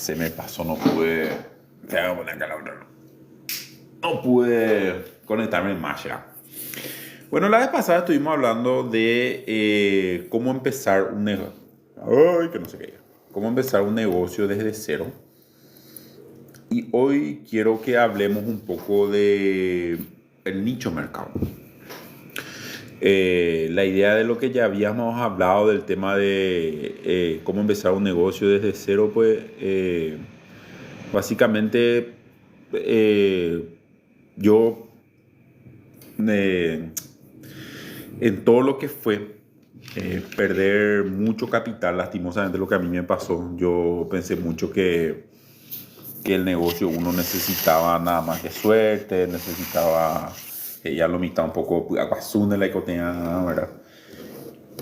se me pasó, no pude. Te voy a poner acá la otra. No pude conectarme más ya. Bueno, la vez pasada estuvimos hablando de cómo empezar un negocio. Ay, que no sé qué. Cómo empezar un negocio desde cero. Y hoy quiero que hablemos un poco de el nicho mercado. La idea de lo que ya habíamos hablado del tema de cómo empezar un negocio desde cero, pues básicamente yo eh, en todo lo que fue perder mucho capital, lastimosamente lo que a mí me pasó, yo pensé mucho que el negocio uno necesitaba nada más que suerte, necesitaba que ya lo mitad un poco aguasune la icotea, ¿verdad?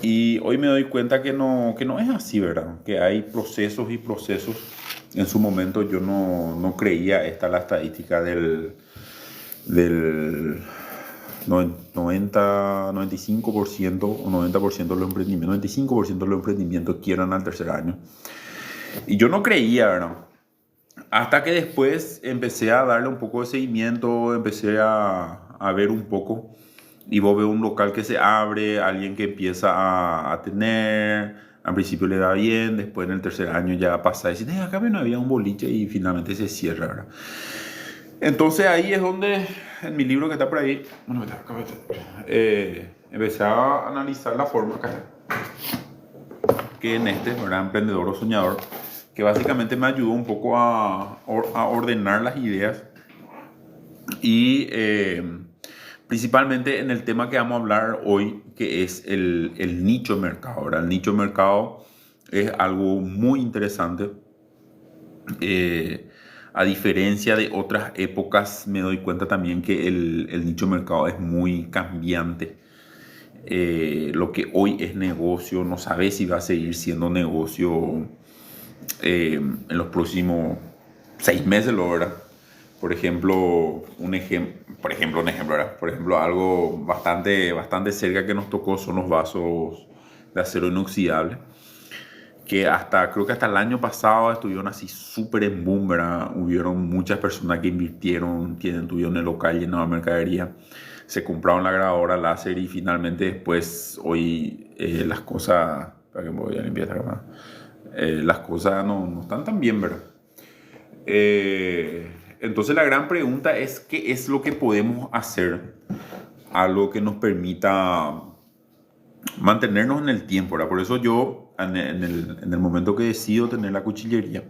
Y hoy me doy cuenta que no es así, ¿verdad? Que hay procesos y procesos. En su momento yo no creía esta la estadística del 95% o 90% de los emprendimientos, 95% de los emprendimientos quiebran al tercer año. Y yo no creía, ¿verdad? Hasta que después empecé a darle un poco de seguimiento, empecé a ver un poco. Y vos ves un local que se abre, alguien que empieza a tener, al principio le da bien, después en el tercer año ya pasa a decir, acá no había un boliche y finalmente se cierra, ¿verdad? Entonces ahí es donde, en mi libro que está por ahí, bueno, empecé a analizar la forma que en este, ¿verdad? Emprendedor o soñador, que básicamente me ayudó un poco a ordenar las ideas y principalmente en el tema que vamos a hablar hoy, que es el nicho mercado, ¿verdad? El nicho mercado es algo muy interesante. A diferencia de otras épocas, me doy cuenta también que el nicho mercado es muy cambiante. Lo que hoy es negocio, no sabes si va a seguir siendo negocio en los próximos 6 meses, ¿lo verdad? Por ejemplo, un ejemplo, ¿verdad? Por ejemplo, algo bastante cerca que nos tocó son los vasos de acero inoxidable, que creo que hasta el año pasado estuvieron así súper en boom, ¿verdad? Hubieron muchas personas que invirtieron, tuvieron el local llenado de mercadería, se compraron la grabadora láser y finalmente después hoy las cosas, para que me voy a limpiar esta cámara, las cosas no están tan bien, ¿verdad? Entonces la gran pregunta es ¿qué es lo que podemos hacer? Algo que nos permita mantenernos en el tiempo, ¿verdad? Por eso yo, en el momento que decido tener la cuchillería,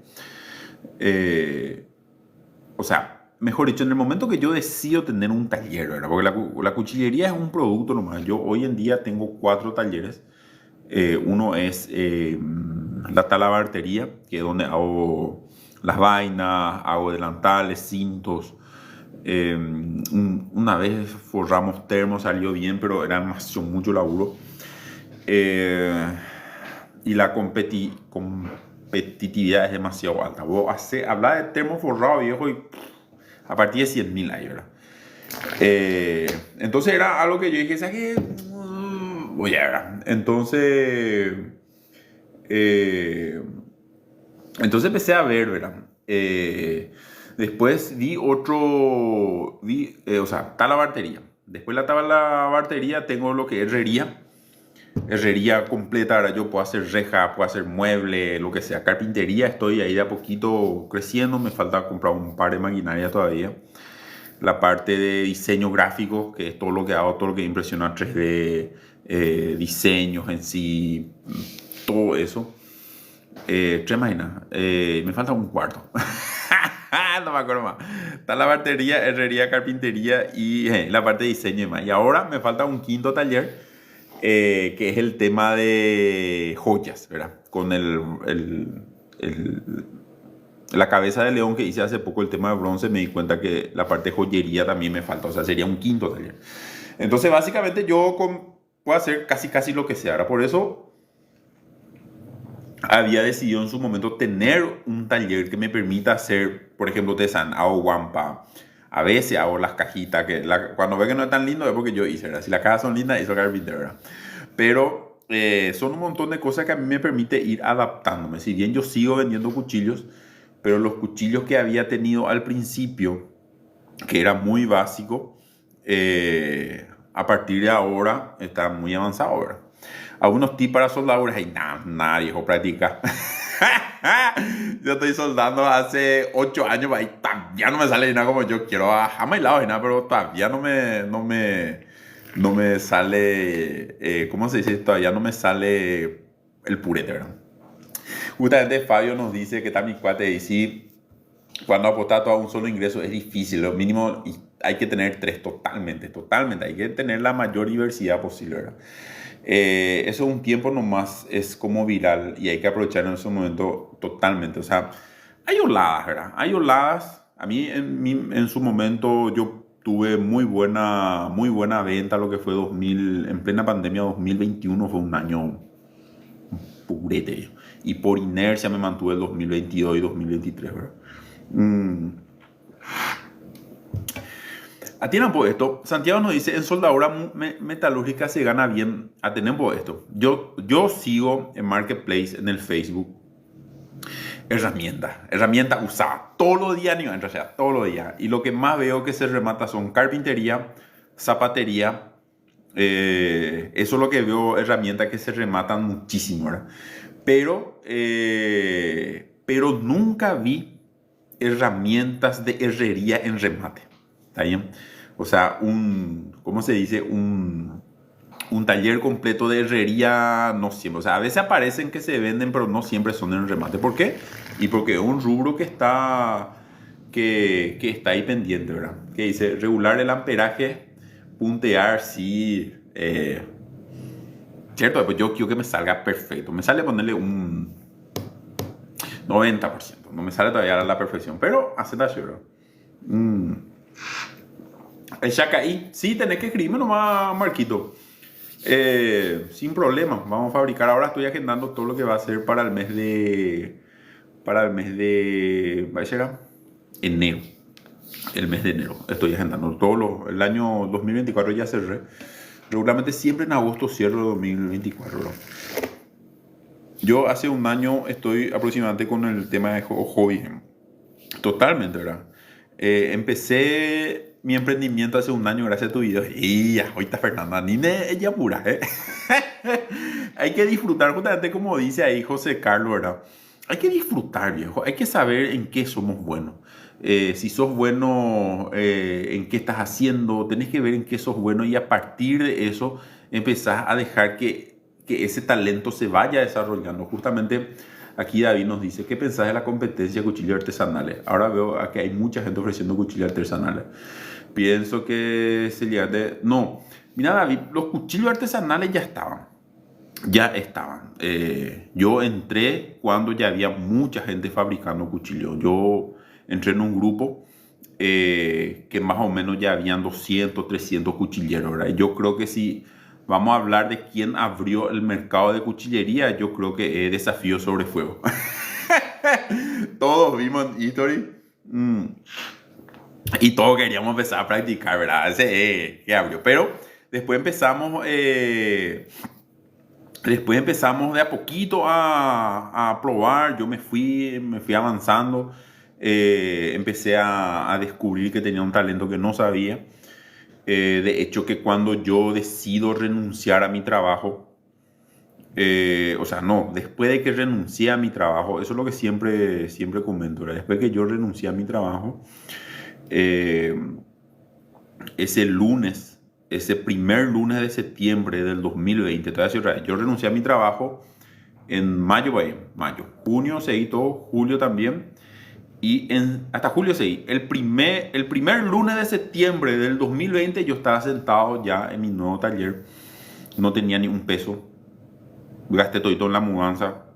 o sea, mejor dicho, en el momento que yo decido tener un taller, ¿verdad? Porque la cuchillería es un producto nomás. Yo hoy en día tengo 4 talleres. Uno es la talabartería, que es donde hago las vainas, hago delantales, cintos. Una vez forramos termos, salió bien, pero era mucho laburo. Y la competitividad es demasiado alta. Vos hablar de termo forrado viejo y a partir de 100.000 ahí, ¿verdad? Entonces era algo que yo dije, ¿sabes qué? Voy a ver. Entonces empecé a ver, ¿verdad? Después o sea, talabartería. Después de la talabartería tengo lo que es herrería completa. Ahora yo puedo hacer reja, puedo hacer mueble, lo que sea. Carpintería, estoy ahí de a poquito creciendo. Me falta comprar un par de maquinaria todavía. La parte de diseño gráfico, que es todo lo que hago, todo lo que impresiona 3D, diseños en sí, todo eso. Tres máquinas. Me falta un cuarto. No me acuerdo más. Está la bartería, herrería, carpintería y la parte de diseño y más. Y ahora me falta un quinto taller, que es el tema de joyas, ¿verdad? Con la cabeza de león que hice hace poco, el tema de bronce, me di cuenta que la parte de joyería también me falta. O sea, sería un quinto taller. Entonces, básicamente yo puedo hacer casi lo que sea. Ahora, por eso había decidido en su momento tener un taller que me permita hacer, por ejemplo, tesan, hago guampa, a veces hago las cajitas, cuando ve que no es tan lindo es porque yo hice, ¿verdad? Si las cajas son lindas, hizo carpintero, ¿verdad? Pero son un montón de cosas que a mí me permite ir adaptándome. Si bien yo sigo vendiendo cuchillos, pero los cuchillos que había tenido al principio, que era muy básico, a partir de ahora está muy avanzado, ¿verdad? Algunos tips para soldadores, hay nada, viejo, practica. Yo estoy soldando hace 8 años, y todavía no me sale nada como yo quiero. Jamás he lado nada, pero todavía no me sale, ¿cómo se dice? Todavía no me sale el purete, ¿verdad? Justamente Fabio nos dice que está mi cuate y sí, cuando apostas a un solo ingreso es difícil, lo mínimo hay que tener 3 totalmente, hay que tener la mayor diversidad posible, ¿verdad? Eso un tiempo nomás es como viral y hay que aprovechar en ese momento totalmente. O sea, hay oladas, ¿verdad? Hay oladas. A mí en su momento yo tuve muy buena venta, lo que fue 2000, en plena pandemia 2021 fue un año purete. Y por inercia me mantuve el 2022 y 2023, ¿verdad? Atiendan por esto. Santiago nos dice, en soldadura metalúrgica se gana bien. Atiendan por esto. Yo sigo en Marketplace, en el Facebook, herramienta usada todos los días, ni o sea, todos los días. Y lo que más veo que se remata son carpintería, zapatería. Eso es lo que veo, herramientas que se rematan muchísimo, ¿verdad? Pero nunca vi herramientas de herrería en remate. ¿Está bien? O sea, ¿cómo se dice? Un taller completo de herrería, no siempre. O sea, a veces aparecen que se venden, pero no siempre son en remate. ¿Por qué? Y porque es un rubro que está ahí pendiente, ¿verdad? Que dice, regular el amperaje, puntear, sí. Cierto, pues yo quiero que me salga perfecto. Me sale ponerle un 90%. No me sale todavía a la perfección, pero acepta, ¿verdad? El Chacaí, sí, tenés que escribirme nomás, Marquito. Sin problema, vamos a fabricar. Ahora estoy agendando todo lo que va a ser para el mes de. ¿Va a ser? Enero. El mes de enero. Estoy agendando el año 2024 ya cerré. Regularmente siempre en agosto cierro 2024. ¿No? Yo hace un año estoy aproximadamente con el tema de hobby. Totalmente, ¿verdad? Empecé mi emprendimiento hace un año gracias a tu video. Y ya, ahorita Fernanda, ni ella pura, ¿eh? Hay que disfrutar, justamente como dice ahí José Carlos, ¿verdad? Hay que disfrutar, viejo. Hay que saber en qué somos buenos. Si sos bueno en qué estás haciendo, tenés que ver en qué sos bueno y a partir de eso empezás a dejar que ese talento se vaya desarrollando. Justamente aquí David nos dice, ¿qué pensás de la competencia de cuchillos artesanales? Ahora veo que hay mucha gente ofreciendo cuchillos artesanales. Pienso que se llega de... No, mira David, los cuchillos artesanales ya estaban. Yo entré cuando ya había mucha gente fabricando cuchillos. Yo entré en un grupo que más o menos ya habían 200, 300 cuchilleros, ¿verdad? Yo creo que si vamos a hablar de quién abrió el mercado de cuchillería, yo creo que es Desafío sobre Fuego. Todos vimos History y todos queríamos empezar a practicar, ¿verdad? Ese que abrió. Pero después empezamos de a poquito a probar. Yo me fui avanzando. Empecé a descubrir que tenía un talento que no sabía. De hecho, que cuando yo decido renunciar a mi trabajo, después de que renuncié a mi trabajo, eso es lo que siempre comento, ¿verdad? Después que yo renuncié a mi trabajo, ese primer lunes de septiembre del 2020, yo renuncié a mi trabajo en mayo, junio seguí todo, julio también, y hasta julio seguí. El primer lunes de septiembre del 2020 yo estaba sentado ya en mi nuevo taller, no tenía ni un peso, gasté todo en la mudanza,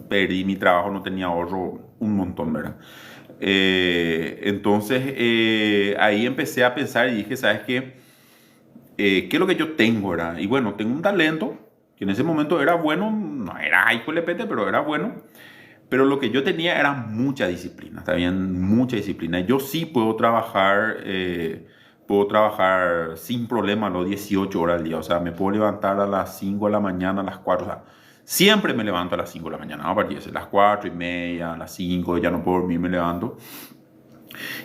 perdí mi trabajo, no tenía ahorro, un montón, ¿verdad? Entonces ahí empecé a pensar y dije, ¿sabes qué? ¿Qué es lo que yo tengo, verdad? Y bueno, tengo un talento que en ese momento era bueno, no era ay colepete, pero era bueno. Pero lo que yo tenía era mucha disciplina, está bien, mucha disciplina. Yo sí puedo trabajar sin problema los 18 horas al día. O sea, me puedo levantar a las 5 de la mañana, a las 4. O sea, Siempre me levanto a las 5 de la mañana, a partir de las 4:30, a las 5, ya no puedo dormir, me levanto.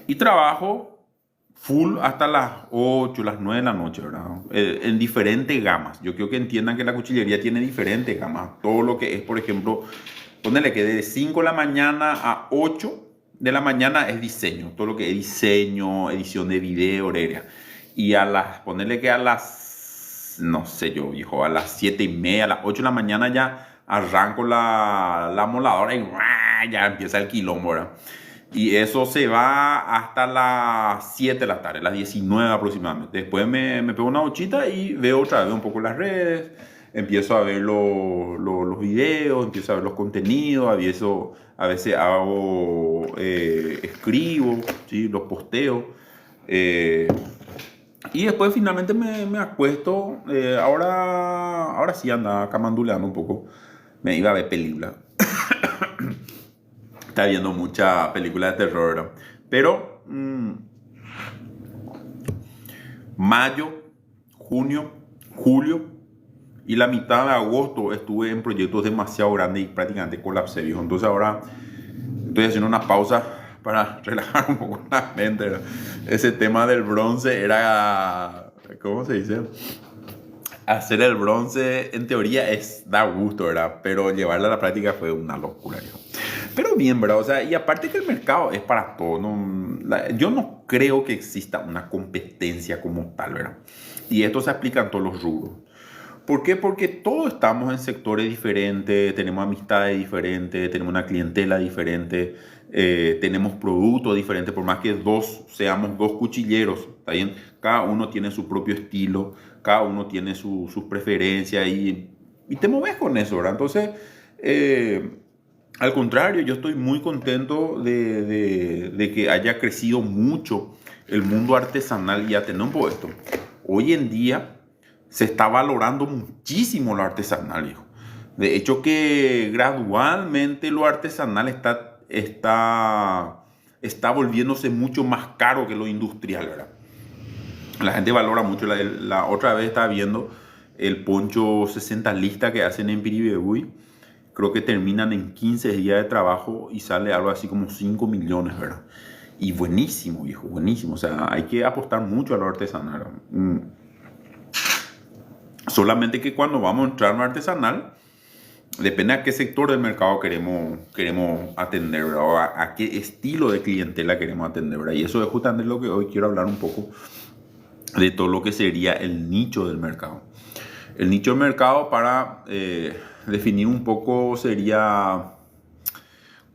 Y trabajo full hasta las 8, las 9 de la noche, ¿verdad? En diferentes gamas. Yo quiero que entiendan que la cuchillería tiene diferentes gamas. Todo lo que es, por ejemplo, ponele que de 5 de la mañana a 8 de la mañana es diseño. Todo lo que es diseño, edición de video, horaria. Y ponele que a las, no sé yo, viejo, a las 7:30, a las 8 de la mañana ya arranco la moladora y ya empieza el quilombo, ¿verdad? Y eso se va hasta las 7 de la tarde, las 19 aproximadamente. Después me pego una duchita y veo otra vez un poco las redes, empiezo a ver los videos, empiezo a ver los contenidos, a veces escribo, ¿sí? Los posteo. Y después finalmente me acuesto. Ahora sí anda camanduleando un poco. Me iba a ver película. Está viendo mucha película de terror, ¿verdad? Pero mayo, junio, julio y la mitad de agosto estuve en proyectos demasiado grandes y prácticamente colapsé, viejo. Entonces ahora estoy haciendo una pausa para relajar un poco la mente, ¿verdad? Ese tema del bronce era, ¿cómo se dice? Hacer el bronce en teoría da gusto, ¿verdad? Pero llevarla a la práctica fue una locura, viejo. Pero bien, ¿verdad? O sea, y aparte que el mercado es para todo, ¿no? Yo no creo que exista una competencia como tal, ¿verdad? Y esto se aplica en todos los rubros. ¿Por qué? Porque todos estamos en sectores diferentes, tenemos amistades diferentes, tenemos una clientela diferente, tenemos productos diferentes, por más que seamos dos cuchilleros, ¿está bien? Cada uno tiene su propio estilo, cada uno tiene sus preferencias y te mueves con eso, ¿verdad? Entonces, al contrario, yo estoy muy contento de que haya crecido mucho el mundo artesanal y atendemos esto. Hoy en día se está valorando muchísimo lo artesanal, hijo. De hecho que gradualmente lo artesanal está volviéndose mucho más caro que lo industrial, ¿verdad? La gente valora mucho. La otra vez estaba viendo el poncho 60 lista que hacen en Piribebuy. Creo que terminan en 15 días de trabajo y sale algo así como 5 millones, ¿verdad? Y buenísimo, viejo, buenísimo. O sea, hay que apostar mucho a lo artesanal. Solamente que cuando vamos a entrar en lo artesanal, depende a qué sector del mercado queremos atender, ¿verdad? O a qué estilo de clientela queremos atender, ¿verdad? Y eso es justamente lo que hoy quiero hablar un poco de todo lo que sería el nicho del mercado. El nicho del mercado, para definir un poco, sería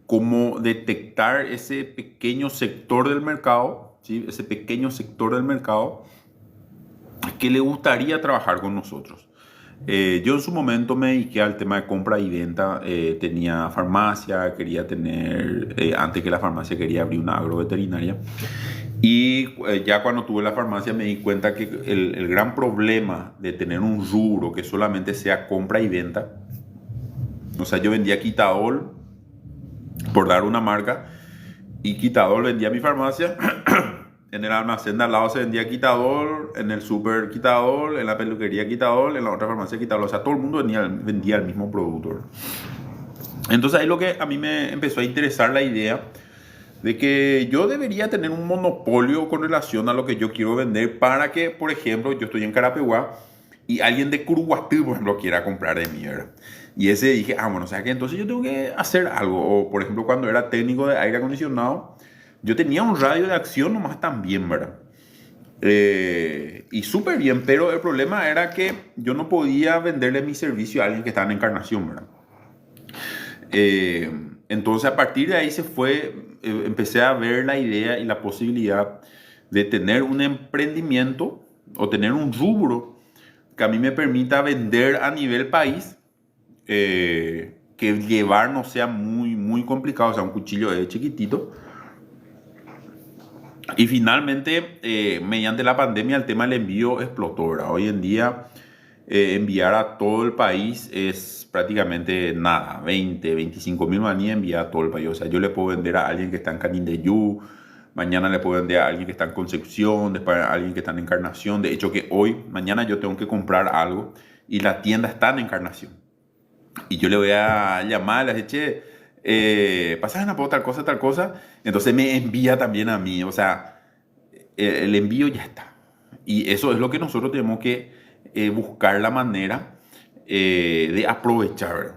cómo detectar ese pequeño sector del mercado, ¿sí? Ese pequeño sector del mercado que le gustaría trabajar con nosotros. Yo en su momento me dediqué al tema de compra y venta. Tenía farmacia, quería tener, antes que la farmacia quería abrir una agroveterinaria. Y ya cuando tuve la farmacia me di cuenta que el gran problema de tener un rubro que solamente sea compra y venta, o sea, yo vendía Quitadol, por dar una marca, y Quitadol vendía mi farmacia. En el almacén de al lado se vendía Quitadol, en el súper Quitadol, en la peluquería Quitadol, en la otra farmacia Quitadol. O sea, todo el mundo vendía el mismo producto. Entonces ahí lo que a mí me empezó a interesar la idea de que yo debería tener un monopolio con relación a lo que yo quiero vender, para que, por ejemplo, yo estoy en Carapeguá y alguien de Curuguatí, por ejemplo, quiera comprar de mí, ¿verdad? Y ese dije, bueno, o sea que entonces yo tengo que hacer algo. O, por ejemplo, cuando era técnico de aire acondicionado, yo tenía un radio de acción nomás también, ¿verdad? Y súper bien, pero el problema era que yo no podía venderle mi servicio a alguien que estaba en Encarnación, ¿verdad? Entonces a partir de ahí empecé a ver la idea y la posibilidad de tener un emprendimiento o tener un rubro que a mí me permita vender a nivel país, que llevar no sea muy, muy complicado, o sea, un cuchillo chiquitito. Y finalmente, mediante la pandemia, el tema del envío explotó, ¿verdad? Hoy en día, enviar a todo el país es prácticamente nada, 25 mil manías enviar a todo el país. O sea, yo le puedo vender a alguien que está en Canindeyú, mañana le puedo vender a alguien que está en Concepción, después a alguien que está en Encarnación. De hecho, que mañana yo tengo que comprar algo y la tienda está en Encarnación. Y yo le voy a llamar, le dije, che, pasas una tal cosa, tal cosa. Entonces me envía también a mí. O sea, el envío ya está. Y eso es lo que nosotros tenemos que buscar la manera de aprovechar, ¿verdad?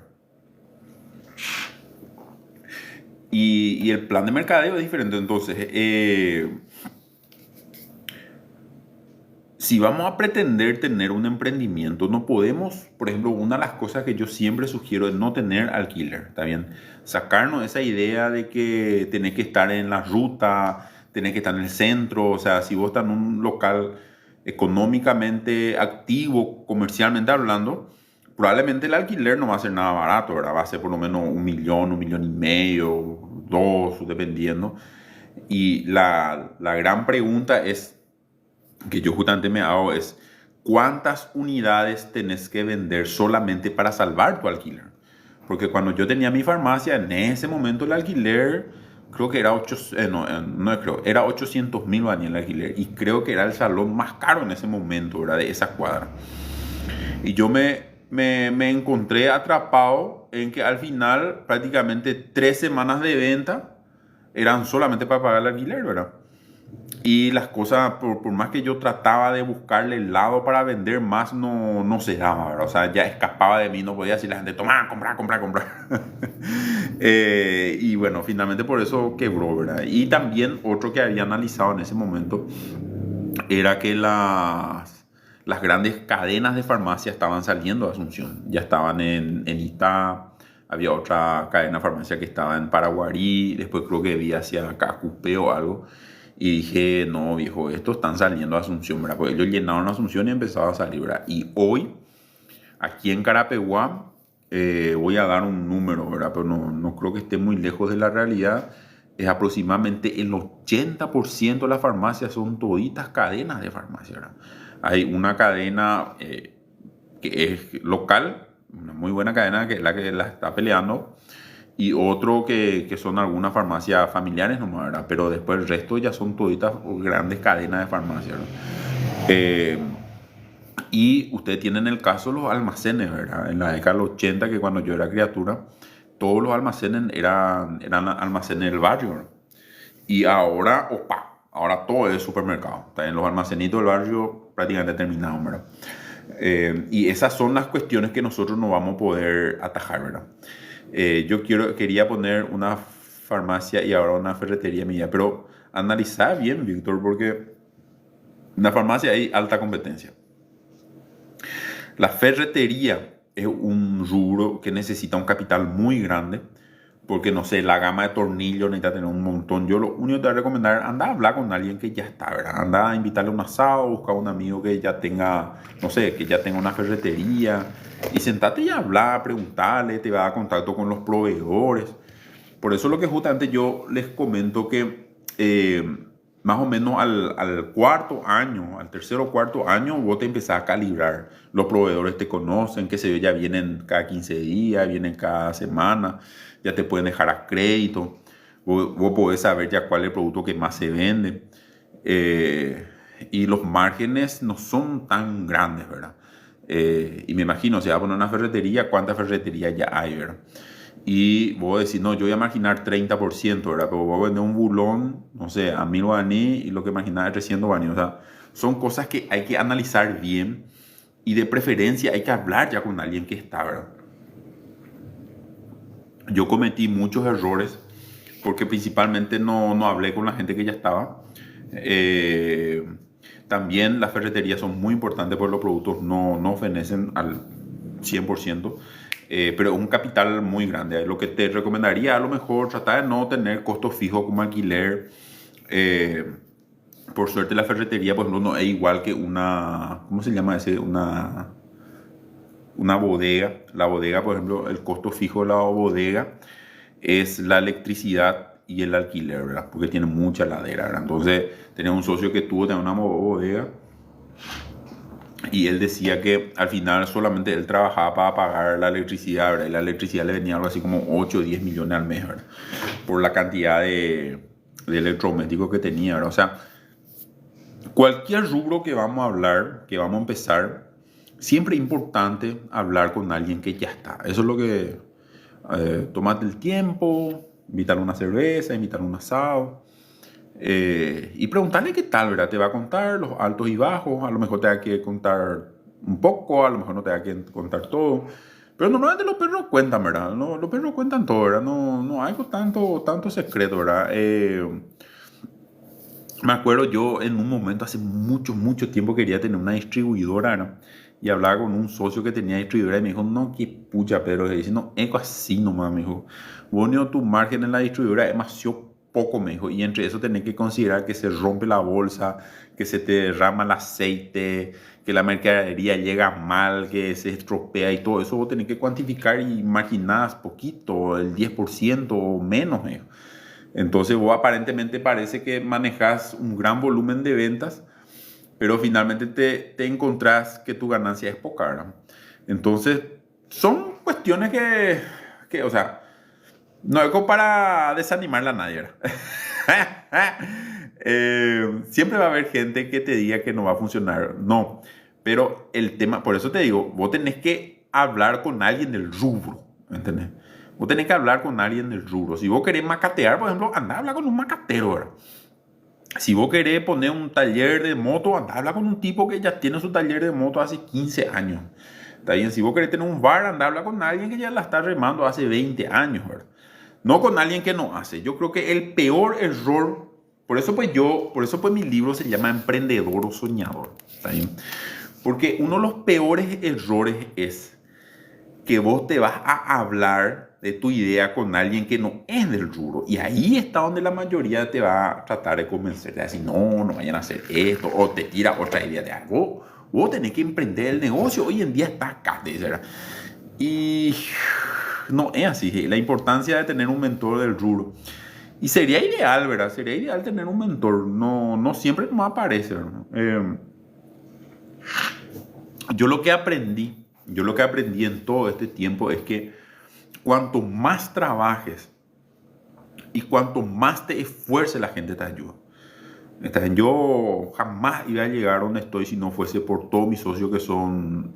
Y el plan de mercadeo es diferente. Entonces, si vamos a pretender tener un emprendimiento, no podemos, por ejemplo, una de las cosas que yo siempre sugiero es no tener alquiler, ¿está bien? Sacarnos esa idea de que tenés que estar en la ruta, tenés que estar en el centro, o sea, si vos estás en un local económicamente activo, comercialmente hablando, probablemente el alquiler no va a ser nada barato, ¿verdad? Va a ser por lo menos 1 millón, 1,5 millones, dos, dependiendo. Y la gran pregunta es que yo justamente me hago es, ¿cuántas unidades tenés que vender solamente para salvar tu alquiler? Porque cuando yo tenía mi farmacia, en ese momento el alquiler, creo que era 8, no creo, era 800.000 valía el alquiler. Y creo que era el salón más caro en ese momento, ¿verdad? De esa cuadra. Y yo me encontré atrapado en que al final prácticamente 3 semanas de venta eran solamente para pagar el alquiler, ¿verdad? Y las cosas, por más que yo trataba de buscarle el lado para vender más, no se daba, ¿verdad? O sea, ya escapaba de mí, no podía decirle a la gente, toma, comprar, comprar, comprar. Y bueno, finalmente por eso quebró, ¿verdad? Y también otro que había analizado en ese momento era que las grandes cadenas de farmacia estaban saliendo de Asunción. Ya estaban en Itá, había otra cadena de farmacia que estaba en Paraguarí, después creo que vi hacia Cacupé o algo. Y dije, no, viejo, estos están saliendo de Asunción, ¿verdad? Porque ellos llenaron Asunción y empezaron a salir, ¿verdad? Y hoy, aquí en Carapeguá, voy a dar un número, ¿verdad? Pero no creo que esté muy lejos de la realidad. Es aproximadamente el 80% de las farmacias son toditas cadenas de farmacia, ¿verdad? Hay una cadena que es local, una muy buena cadena que es la que la está peleando, y otro que son algunas farmacias familiares nomás, ¿verdad? Pero después el resto ya son toditas grandes cadenas de farmacia, ¿verdad? Eh, y ustedes tienen el caso de los almacenes, ¿verdad? En la década de los 80, que cuando yo era criatura, todos los almacenes eran almacenes del barrio, ¿verdad? Y ahora, opa, ahora todo es supermercado. También los almacenitos del barrio prácticamente terminados, ¿verdad? Y esas son las cuestiones que nosotros no vamos a poder atajar, ¿verdad? Yo quería poner una farmacia y ahora una ferretería mía, pero analizar bien, Víctor, porque en la farmacia hay alta competencia. La ferretería es un rubro que necesita un capital muy grande, porque no sé, la gama de tornillos necesita tener un montón. Yo lo único que te voy a recomendar, anda a hablar con alguien que ya está, ¿verdad? Anda a invitarle a un asado, busca a un amigo que ya tenga, no sé, que ya tenga una ferretería y sentate y hablar, preguntarle, te va a dar contacto con los proveedores. Por eso lo que justamente yo les comento que más o menos al cuarto año, al tercer o cuarto año, vos te empezás a calibrar. Los proveedores te conocen, que se ve, ya vienen cada 15 días, vienen cada semana, ya te pueden dejar a crédito. Vos podés saber ya cuál es el producto que más se vende. Y los márgenes no son tan grandes, ¿verdad? Y me imagino, si vas a poner una ferretería, ¿cuántas ferreterías ya hay, verdad? Y vos decís, no, yo voy a marginar 30%, ¿verdad? Pero voy a vender un bulón, no sé, a 1.000 guaraní y lo que marginar es 300 guaraní. O sea, son cosas que hay que analizar bien y de preferencia hay que hablar ya con alguien que está, ¿verdad? Yo cometí muchos errores porque principalmente no hablé con la gente que ya estaba. También las ferreterías son muy importantes porque los productos no fenecen al 100%. Pero es un capital muy grande. Lo que te recomendaría a lo mejor tratar de no tener costos fijos como alquiler. Por suerte la ferretería, por ejemplo, no es igual que una, ¿cómo se llama ese? Una bodega. La bodega, por ejemplo, el costo fijo de la bodega es la electricidad y el alquiler, ¿verdad? Porque tiene mucha ladera, ¿verdad? Entonces, tenía un socio que tuvo una bodega y él decía que al final solamente él trabajaba para pagar la electricidad, ¿verdad? Y la electricidad le venía algo así como 8 o 10 millones al mes, ¿verdad? Por la cantidad de electrodomésticos que tenía, ¿verdad? O sea, cualquier rubro que vamos a hablar, que vamos a empezar, siempre es importante hablar con alguien que ya está. Eso es lo que, tómate el tiempo, invitarle una cerveza, invitarle un asado. Y preguntarle qué tal, ¿verdad? Te va a contar los altos y bajos, a lo mejor te va que contar un poco, a lo mejor no te va que contar todo. Pero normalmente los perros cuentan, ¿verdad? No, los perros cuentan todo, ¿verdad? No, no hay tanto secreto, ¿verdad? Me acuerdo yo en un momento, hace mucho tiempo, quería tener una distribuidora, ¿no? Y hablaba con un socio que tenía distribuidora y me dijo, no, qué pucha, Pedro. Y dice, no, es así nomás, me dijo. Bueno, tu margen en la distribuidora es demasiado poco, me dijo. Y entre eso tenés que considerar que se rompe la bolsa, que se te derrama el aceite, que la mercadería llega mal, que se estropea y todo eso. Vos tenés que cuantificar y imaginás poquito, el 10% o menos, me dijo. Entonces vos aparentemente parece que manejas un gran volumen de ventas, pero finalmente te encontrás que tu ganancia es poca, ¿verdad? Entonces son cuestiones o sea, no es como para desanimarla a nadie, ¿verdad? Siempre va a haber gente que te diga que no va a funcionar, no, pero el tema, por eso te digo, vos tenés que hablar con alguien del rubro, ¿entendés? Vos tenés que hablar con alguien del rubro. Si vos querés macatear, por ejemplo, anda a hablar con un macatero, ¿verdad? Si vos querés poner un taller de moto, anda a hablar con un tipo que ya tiene su taller de moto hace 15 años. ¿Está bien? Si vos querés tener un bar, anda a hablar con alguien que ya la está remando hace 20 años, ¿verdad? No con alguien que no hace. Yo creo que el peor error, por eso pues mi libro se llama Emprendedor o Soñador. ¿Está bien? Porque uno de los peores errores es que vos te vas a hablar de tu idea con alguien que no es del rubro. Y ahí está donde la mayoría te va a tratar de convencer, de decir, no, no vayan a hacer esto, o te tira otra idea de algo. Vos tenés que emprender el negocio, hoy en día está acá, ¿verdad? Y no es así, la importancia de tener un mentor del rubro. Y sería ideal, ¿verdad? Sería ideal tener un mentor, no, no siempre no aparece, ¿verdad? Yo lo que aprendí en todo este tiempo es que cuanto más trabajes y cuanto más te esfuerces, la gente te ayuda. Yo jamás iba a llegar donde estoy si no fuese por todos mis socios que son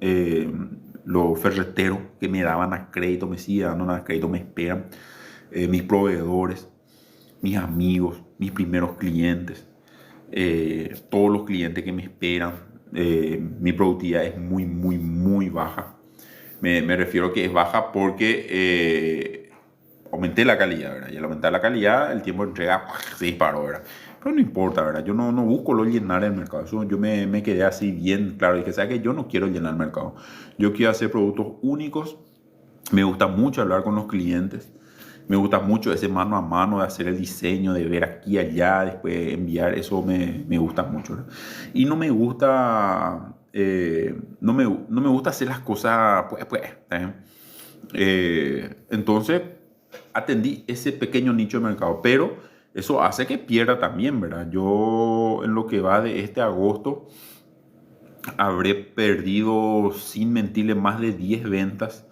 los ferreteros que me daban a crédito, me siguen dando a crédito, me esperan, mis proveedores, mis amigos, mis primeros clientes, todos los clientes que me esperan. Mi productividad es muy baja. Me refiero a que es baja porque aumenté la calidad, ¿verdad? Y al aumentar la calidad, el tiempo de entrega se disparó, ¿verdad? Pero no importa, ¿verdad? Yo no busco lo llenar el mercado. Eso yo me quedé así bien claro. Dije, ¿sabes qué? Yo no quiero llenar el mercado. Yo quiero hacer productos únicos. Me gusta mucho hablar con los clientes. Me gusta mucho ese mano a mano de hacer el diseño, de ver aquí, allá, después enviar. Eso me gusta mucho, ¿verdad? Y no me gusta... no me gusta hacer las cosas, ¿eh? Entonces atendí ese pequeño nicho de mercado, pero eso hace que pierda también, ¿verdad? Yo en lo que va de este agosto habré perdido, sin mentirle, más de 10 ventas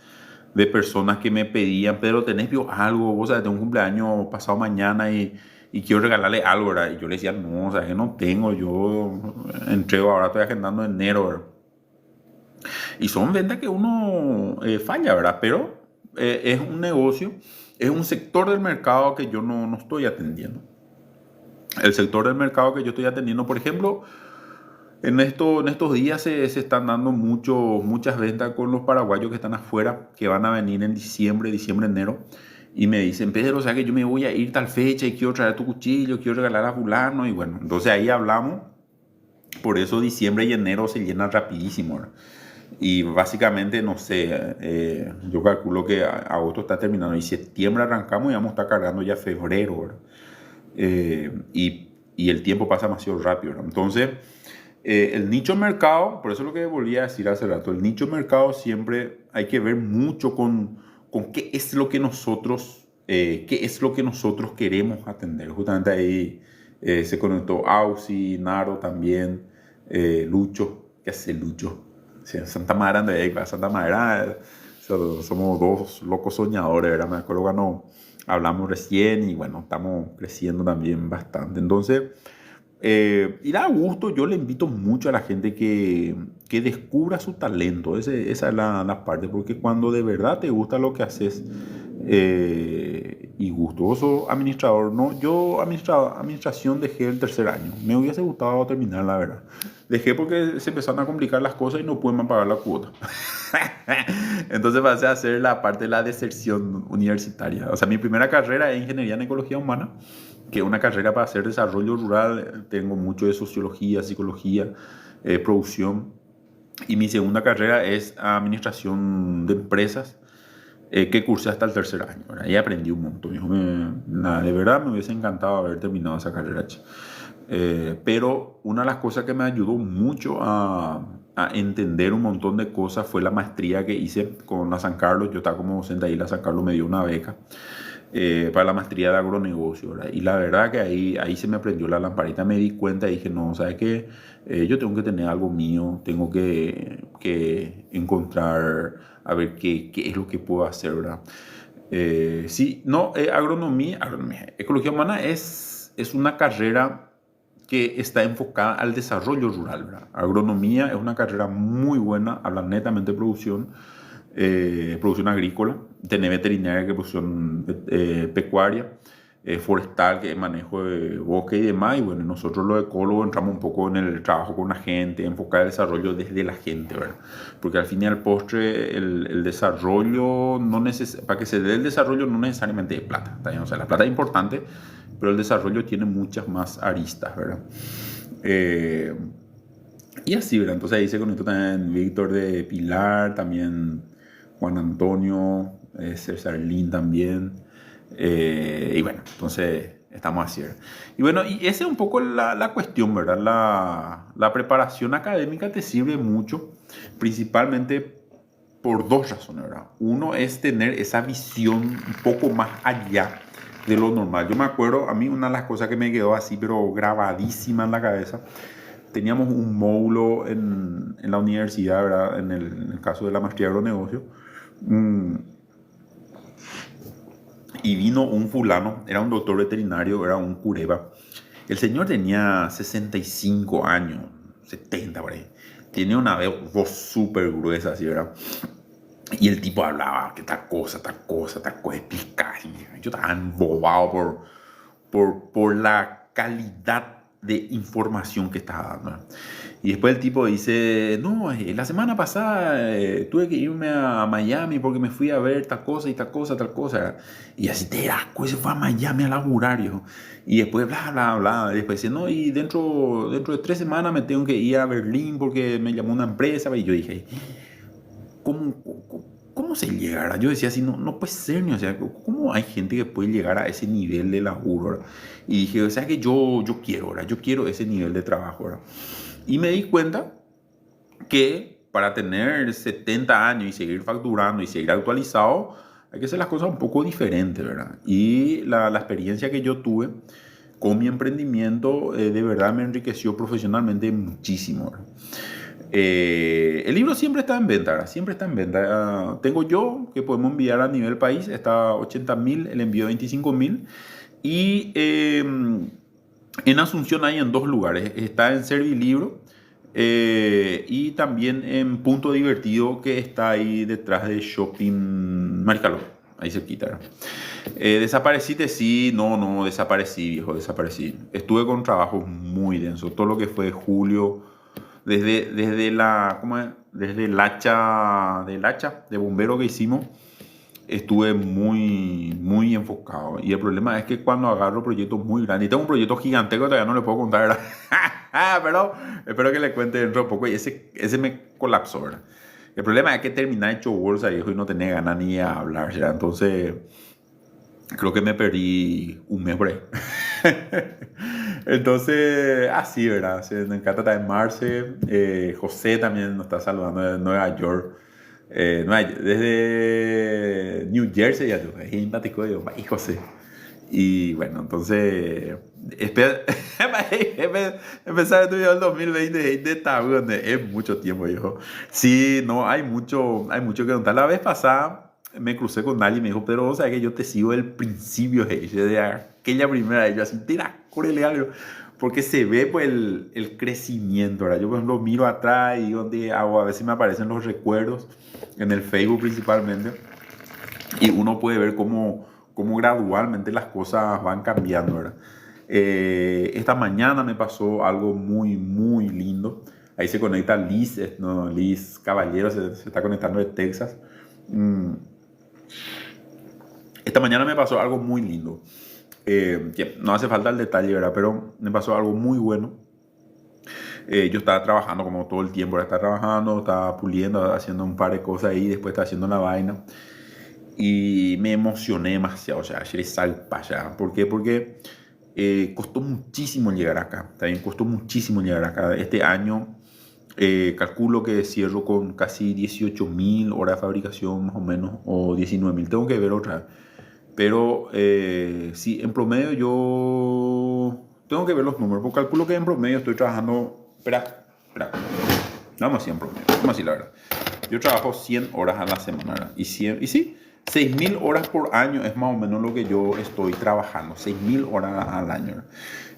de personas que me pedían, pero tenés algo, vos sabés, tengo un cumpleaños pasado mañana y quiero regalarle algo, ¿verdad? Y yo le decía, no, o sea, que no tengo, yo entrego, ahora estoy agendando en enero, ¿verdad? Y son ventas que uno falla, ¿verdad? Pero es un negocio, es un sector del mercado que yo no estoy atendiendo. El sector del mercado que yo estoy atendiendo, por ejemplo, en estos días se están dando muchas ventas con los paraguayos que están afuera, que van a venir en diciembre, enero. Y me dicen, Pedro, o sea que yo me voy a ir tal fecha y quiero traer tu cuchillo, quiero regalar a fulano. Y bueno, entonces ahí hablamos. Por eso diciembre y enero se llenan rapidísimo, ¿verdad? Y básicamente, no sé, yo calculo que agosto está terminando y septiembre arrancamos y vamos a estar cargando ya febrero, ¿verdad? Y el tiempo pasa demasiado rápido, ¿verdad? Entonces, el nicho de mercado, por eso es lo que volví a decir hace rato, el nicho de mercado siempre hay que ver mucho con qué es lo que nosotros queremos atender. Justamente ahí se conectó Ausi, Naro también, Lucho. ¿Qué hace Lucho? Sí, Santa Madera de Santa Madera, somos dos locos soñadores, ¿verdad? Me acuerdo cuando hablamos recién y bueno, estamos creciendo también bastante. Entonces, Y da gusto, yo le invito mucho a la gente que descubra su talento. Esa es la parte, porque cuando de verdad te gusta lo que haces y gustoso administrador, no, yo administración dejé el tercer año. Me hubiese gustado terminar, la verdad. Dejé porque se empezaron a complicar las cosas y no pude más pagar la cuota. Entonces pasé a hacer la parte de la deserción universitaria. O sea, mi primera carrera es ingeniería en ecología humana, que es una carrera para hacer desarrollo rural. Tengo mucho de sociología, psicología, producción. Y mi segunda carrera es administración de empresas, que cursé hasta el tercer año, ¿verdad? Y aprendí un montón. Nada, de verdad me hubiese encantado haber terminado esa carrera. Pero una de las cosas que me ayudó mucho a entender un montón de cosas fue la maestría que hice con la San Carlos. Yo estaba como docente ahí, la San Carlos me dio una beca para la maestría de agronegocio, ¿verdad? Y la verdad que ahí se me prendió la lamparita, me di cuenta y dije, no, ¿sabes qué? Yo tengo que tener algo mío, tengo que encontrar, a ver qué es lo que puedo hacer, ¿verdad? Sí, no, agronomía, ecología humana es una carrera que está enfocada al desarrollo rural, ¿verdad? Agronomía es una carrera muy buena, habla netamente de producción agrícola, tenés veterinaria que es producción pecuaria, forestal que es manejo de bosque y demás, y bueno, nosotros los ecólogos entramos un poco en el trabajo con la gente, enfocar el desarrollo desde la gente, ¿verdad? Porque al fin y al postre el desarrollo, para que se dé el desarrollo no necesariamente es plata, ¿está bien? O sea, la plata es importante, pero el desarrollo tiene muchas más aristas, ¿verdad? Eh, y así, ¿verdad? Entonces ahí se conectó también Víctor de Pilar, también Juan Antonio, César Lin también. Y bueno, entonces estamos así, ¿verdad? Y bueno, y esa es un poco la cuestión, ¿verdad? La preparación académica te sirve mucho, principalmente por dos razones, ¿verdad? Uno es tener esa visión un poco más allá de lo normal. Yo me acuerdo, a mí una de las cosas que me quedó así, pero grabadísima en la cabeza, teníamos un módulo en la universidad, ¿verdad? En el caso de la maestría de agronegocio. Y vino un fulano, era un doctor veterinario, era un cureba. El señor tenía 65 años, 70 por ahí. Tenía una voz súper gruesa, así, ¿verdad? Y el tipo hablaba que tal cosa, tal cosa, tal cosa, explicar. Yo estaba embobado por la calidad de información que estaba dando, ¿no? Y después el tipo dice, no, la semana pasada tuve que irme a Miami porque me fui a ver tal cosa y tal cosa, tal cosa. Y así te pues se fue a Miami a laburar, yo. Y después bla, bla, bla. Y después dice, no, y dentro de 3 semanas me tengo que ir a Berlín porque me llamó una empresa. Y yo dije, ¿cómo se llegará? Yo decía así, no, no puede ser, o sea, ¿cómo hay gente que puede llegar a ese nivel de laburo, ¿verdad? Y dije, o sea, que yo quiero, ¿verdad? Yo quiero ese nivel de trabajo, ¿verdad? Y me di cuenta que para tener 70 años y seguir facturando y seguir actualizado, hay que hacer las cosas un poco diferentes, ¿verdad? Y la experiencia que yo tuve con mi emprendimiento, de verdad me enriqueció profesionalmente muchísimo, ¿verdad? El libro siempre está en venta, ¿verdad? Siempre está en venta. Tengo yo, que podemos enviar a nivel país, está 80.000, el envío 25.000. Y en Asunción hay en 2 lugares, está en Servilibro y también en Punto Divertido, que está ahí detrás de Shopping Maricaló, ahí cerquita, ¿no? Desapareciste, sí, no, desaparecí, viejo, desaparecí. Estuve con trabajos muy densos, todo lo que fue julio, ¿cómo es? Desde el hacha de bombero que hicimos, estuve muy enfocado. Y el problema es que cuando agarro proyectos muy grandes, y tengo un proyecto gigantesco que todavía no le puedo contar, ¿verdad? Pero espero que le cuente dentro de poco. Y ese me colapsó, ¿verdad? El problema es que terminé hecho bolsa, viejo, y no tenía ganas ni de hablar, ¿verdad? Entonces, creo que me perdí un mes por ahí. Entonces, así, ¿verdad? Me encanta también Marce. José también nos está saludando de Nueva York. Desde New Jersey, ya es simpático, yo, y José. Y bueno, entonces, empezar a estudiar el 2020 de tabú, donde es mucho tiempo, viejo. Sí, no, hay mucho que contar. La vez pasada me crucé con alguien y me dijo, pero o sea que yo te sigo del principio, de aquella primera, y yo así, tira, córrele algo. porque se ve pues el crecimiento, ¿verdad? Yo por ejemplo miro atrás y donde hago, a veces me aparecen los recuerdos, en el Facebook principalmente, y uno puede ver cómo gradualmente las cosas van cambiando, ¿verdad? Esta mañana me pasó algo muy, muy lindo. Ahí se conecta Liz, ¿no? Liz Caballero se está conectando de Texas. Mm, Esta mañana me pasó algo muy lindo. Que no hace falta el detalle, ¿verdad? Pero me pasó algo muy bueno. Yo estaba trabajando como todo el tiempo, estaba trabajando, estaba puliendo, haciendo un par de cosas ahí, después estaba haciendo la vaina. Y me emocioné demasiado, o sea, ayer sal para allá. ¿Por qué? Porque costó muchísimo llegar acá, también costó muchísimo llegar acá. Este año calculo que cierro con casi 18.000 horas de fabricación más o menos, o 19.000, tengo que ver otra vez. Pero sí, en promedio yo tengo que ver los números, porque calculo que en promedio estoy trabajando, espera, vamos así en promedio, vamos así la verdad. Yo trabajo 100 horas a la semana, ¿verdad? Y sí, 6.000 horas por año es más o menos lo que yo estoy trabajando, 6.000 horas al año, ¿verdad?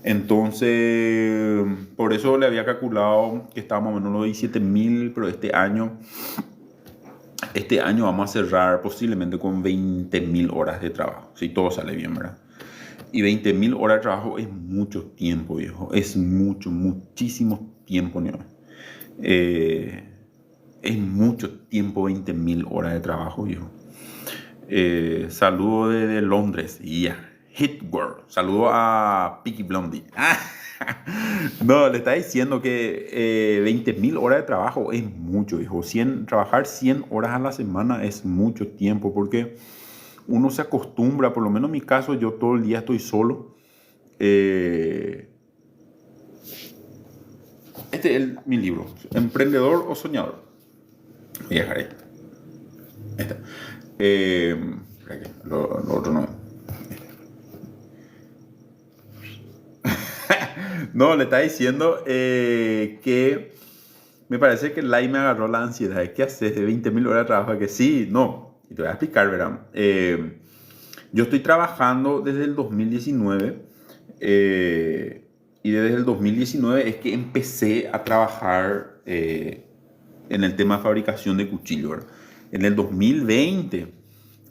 Entonces, por eso le había calculado que estábamos más o menos los 17.000, pero este año vamos a cerrar posiblemente con 20.000 horas de trabajo, si todo sale bien, ¿verdad? Y 20.000 horas de trabajo es mucho tiempo, viejo. Es muchísimo tiempo, ¿no? Es mucho tiempo, 20.000 horas de trabajo, viejo. Saludo desde Londres, Hit World. Saludo a Peaky Blondie. No, le está diciendo que 20.000 horas de trabajo es mucho, hijo. Trabajar 100 horas a la semana es mucho tiempo porque uno se acostumbra, por lo menos en mi caso, yo todo el día estoy solo. Este es mi libro, Emprendedor o Soñador. Voy a dejar ahí. Ahí está. Lo otro no. No, le está diciendo que me parece que Lai me agarró la ansiedad. ¿Qué haces de 20.000 horas de trabajo? Que sí, no. Y te voy a explicar, ¿verdad? Yo estoy trabajando desde el 2019 y desde el 2019 es que empecé a trabajar en el tema de fabricación de cuchillos, ¿verdad? En el 2020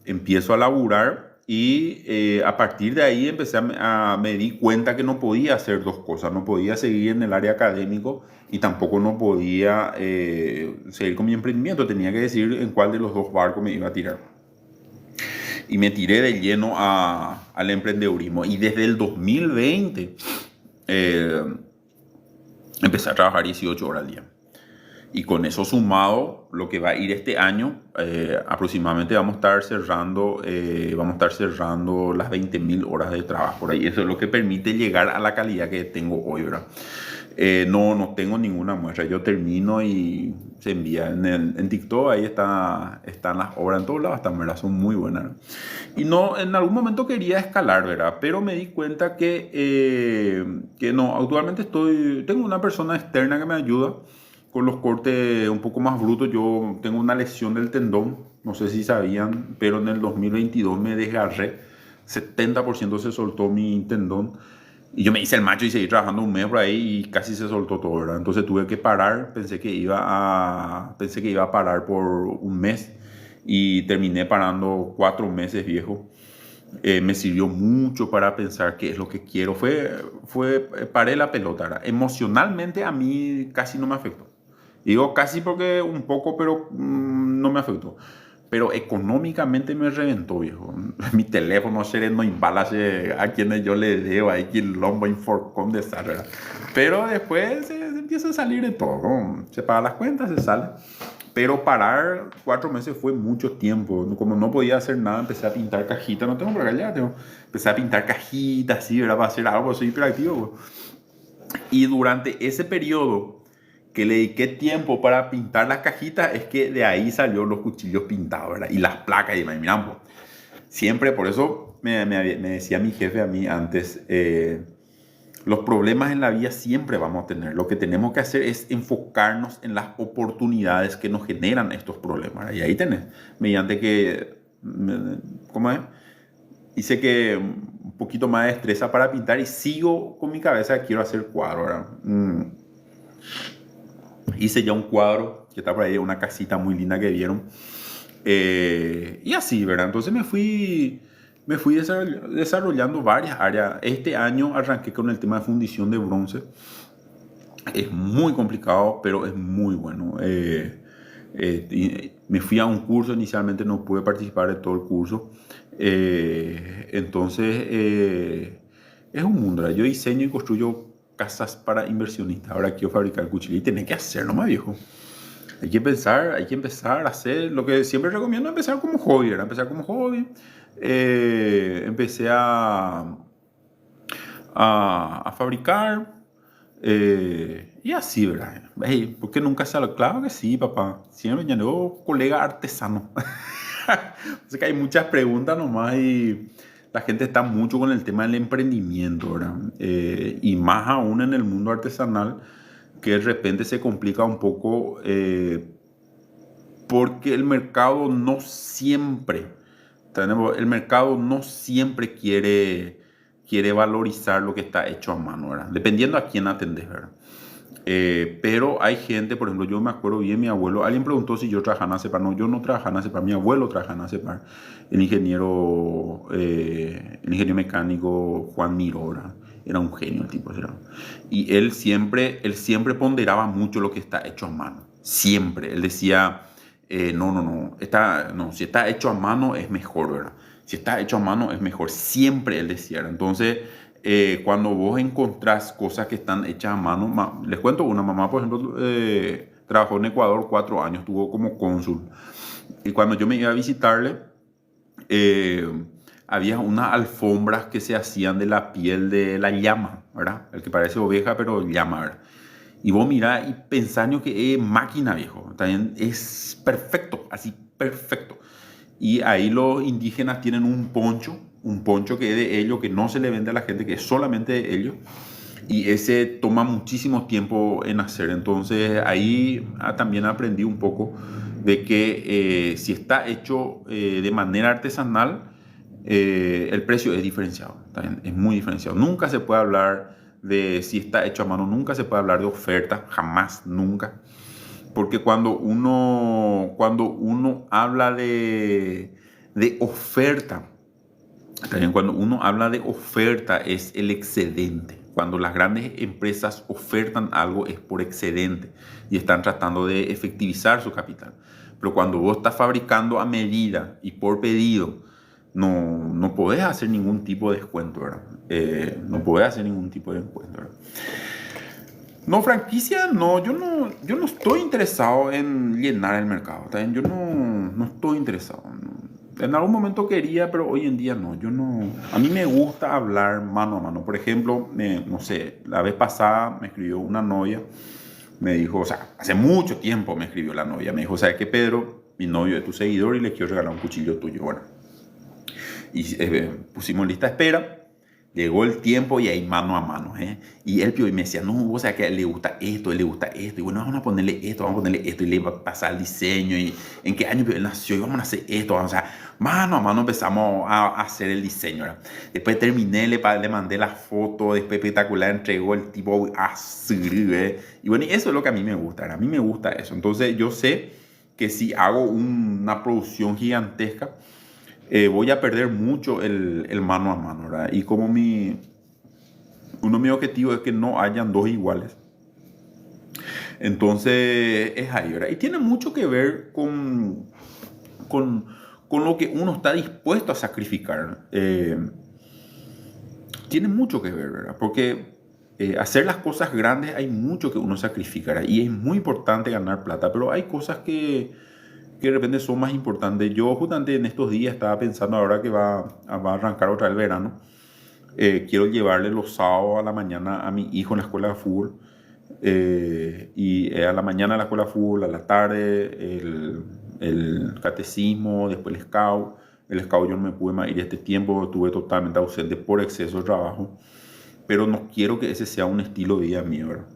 empiezo a laburar y a partir de ahí me di cuenta que no podía hacer dos cosas. No podía seguir en el área académico y tampoco no podía seguir con mi emprendimiento. Tenía que decidir en cuál de los dos barcos me iba a tirar. Y me tiré de lleno al emprendedurismo. Y desde el 2020 empecé a trabajar 18 horas al día. Y con eso sumado, lo que va a ir este año, aproximadamente vamos a estar cerrando las 20.000 horas de trabajo por ahí. Eso es lo que permite llegar a la calidad que tengo hoy, ¿verdad? No tengo ninguna muestra. Yo termino y se envía en TikTok. Ahí están las obras en todos lados. Están, ¿verdad? Son muy buenas, ¿no? Y no, en algún momento quería escalar, ¿verdad? Pero me di cuenta que no. Actualmente tengo una persona externa que me ayuda con los cortes un poco más brutos. Yo tengo una lesión del tendón, no sé si sabían, pero en el 2022 me desgarré, 70% se soltó mi tendón. Y yo me hice el macho y seguí trabajando un mes por ahí y casi se soltó todo, ¿verdad? Entonces tuve que parar, pensé que iba a parar por un mes y terminé parando 4 meses, viejo. Me sirvió mucho para pensar qué es lo que quiero. Paré la pelota, ¿verdad? Emocionalmente a mí casi no me afectó. Digo casi porque un poco, pero no me afectó. Pero económicamente me reventó, viejo. Mi teléfono no imbala a quienes yo le debo, hay quilombo, inforcón de estar, ¿verdad? Pero después se empieza a salir de todo, ¿no? Se pagan las cuentas, se sale. Pero parar 4 meses fue mucho tiempo. Como no podía hacer nada, empecé a pintar cajitas. No tengo por acá ya, empecé a pintar cajitas, así, ¿verdad? Para hacer algo, soy hiperactivo. Y durante ese periodo que le dediqué tiempo para pintar las cajitas, es que de ahí salió los cuchillos pintados, ¿verdad? Y las placas, y mirá, pues, siempre, por eso me decía mi jefe a mí antes, los problemas en la vida siempre vamos a tener. Lo que tenemos que hacer es enfocarnos en las oportunidades que nos generan estos problemas. Y ahí tenés, mediante que, ¿cómo es? Dice que poquito más de destreza para pintar y sigo con mi cabeza que quiero hacer cuadro, ¿verdad? Hice ya un cuadro que está por ahí, una casita muy linda que vieron. Y así, ¿verdad? Entonces me fui desarrollando varias áreas. Este año arranqué con el tema de fundición de bronce. Es muy complicado, pero es muy bueno. Me fui a un curso, inicialmente no pude participar de todo el curso. Entonces, es un mundo, ¿verdad? Yo diseño y construyo casas para inversionistas. Ahora quiero fabricar cuchillos y tenés que hacerlo, más viejo. Hay que empezar a hacer lo que siempre recomiendo, empezar como hobby, ¿verdad? Empezar como hobby. Empecé a fabricar. Y así, ¿verdad? Hey, ¿por qué nunca se lo? Claro que sí, papá. Siempre me llamó colega artesano. Así que hay muchas preguntas nomás y la gente está mucho con el tema del emprendimiento, ¿verdad? Y más aún en el mundo artesanal, que de repente se complica un poco porque el mercado no siempre, el mercado no siempre quiere valorizar lo que está hecho a mano, ¿verdad? Dependiendo a quién atendés, ¿verdad? Pero hay gente, por ejemplo, yo me acuerdo bien, mi abuelo, alguien preguntó si yo trabajaba en ACEPAR. No, yo no trabajaba en ACEPAR, mi abuelo trabajaba en ACEPAR, el ingeniero mecánico Juan Miró, ¿verdad? Era un genio el tipo, ¿verdad? Y él siempre ponderaba mucho lo que está hecho a mano, siempre. Él decía, no, si está hecho a mano es mejor, ¿verdad? Si está hecho a mano es mejor, siempre él decía, ¿verdad? Entonces, cuando vos encontrás cosas que están hechas a mano, les cuento una, mamá, por ejemplo, trabajó en Ecuador 4 años, estuvo como cónsul. Y cuando yo me iba a visitarle, había unas alfombras que se hacían de la piel de la llama, ¿verdad? El que parece oveja, pero llama, ¿verdad? Y vos mirás y pensás que es máquina, viejo. También es perfecto, así perfecto. Y ahí los indígenas tienen un poncho que es de ellos, que no se le vende a la gente, que es solamente de ellos. Y ese toma muchísimo tiempo en hacer. Entonces ahí también aprendí un poco de que si está hecho de manera artesanal, el precio es diferenciado. También es muy diferenciado. Nunca se puede hablar de si está hecho a mano, nunca se puede hablar de oferta, jamás, nunca. Porque cuando uno habla de oferta, también cuando uno habla de oferta es el excedente. Cuando las grandes empresas ofertan algo es por excedente y están tratando de efectivizar su capital. Pero cuando vos estás fabricando a medida y por pedido, no podés hacer ningún tipo de descuento, ¿verdad? No podés hacer ningún tipo de descuento, ¿verdad? No, franquicia, no, yo no estoy interesado en llenar el mercado, ¿también? Yo no estoy interesado. No. En algún momento quería, pero hoy en día no. A mí me gusta hablar mano a mano. Por ejemplo, no sé, la vez pasada me escribió una novia, me dijo, o sea, hace mucho tiempo me escribió la novia, me dijo, ¿sabes qué, Pedro? Mi novio es tu seguidor y le quiero regalar un cuchillo tuyo. Bueno, y pusimos lista de espera. Llegó el tiempo y ahí mano a mano, ¿eh? Y él me decía, no, o sea, que a él le gusta esto, él le gusta esto. Y bueno, vamos a ponerle esto. Y le iba a pasar el diseño. Y en qué año él nació. Y vamos a hacer esto. O sea, mano a mano empezamos a hacer el diseño, ¿verdad? Después terminé, le mandé la foto. Después espectacular, entregó el tipo así, ¿eh? Y bueno, y eso es lo que a mí me gusta, ¿verdad? A mí me gusta eso. Entonces, yo sé que si hago una producción gigantesca, voy a perder mucho el mano a mano, ¿verdad? Y como uno de mis objetivos es que no hayan dos iguales. Entonces es ahí, ¿verdad? Y tiene mucho que ver con lo que uno está dispuesto a sacrificar. Tiene mucho que ver, ¿verdad? Porque hacer las cosas grandes hay mucho que uno sacrificará. Y es muy importante ganar plata, pero hay cosas que de repente son más importantes. Yo justamente en estos días estaba pensando, ahora que va a arrancar otra vez el verano, quiero llevarle los sábados a la mañana a mi hijo en la escuela de fútbol. Y a la mañana la escuela de fútbol, a la tarde el catecismo, después el scout. El scout yo no me pude ir este tiempo, estuve totalmente ausente por exceso de trabajo. Pero no quiero que ese sea un estilo de vida mío, ¿verdad?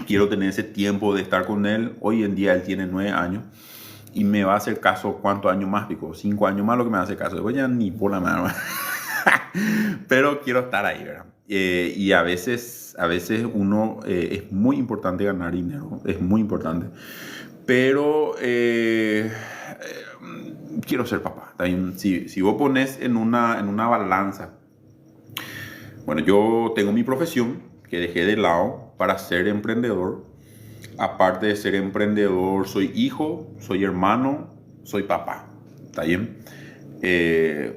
Quiero tener ese tiempo de estar con él. Hoy en día él tiene 9 años y me va a hacer caso ¿cuántos años más? Digo, 5 años más lo que me va a hacer caso. Digo, ya ni por la mano. Pero quiero estar ahí, ¿verdad? Y a veces uno, es muy importante ganar dinero, es muy importante. Pero quiero ser papá. También, si vos pones en una balanza, bueno, yo tengo mi profesión que dejé de lado para ser emprendedor. Aparte de ser emprendedor, soy hijo, soy hermano, soy papá. ¿Está bien?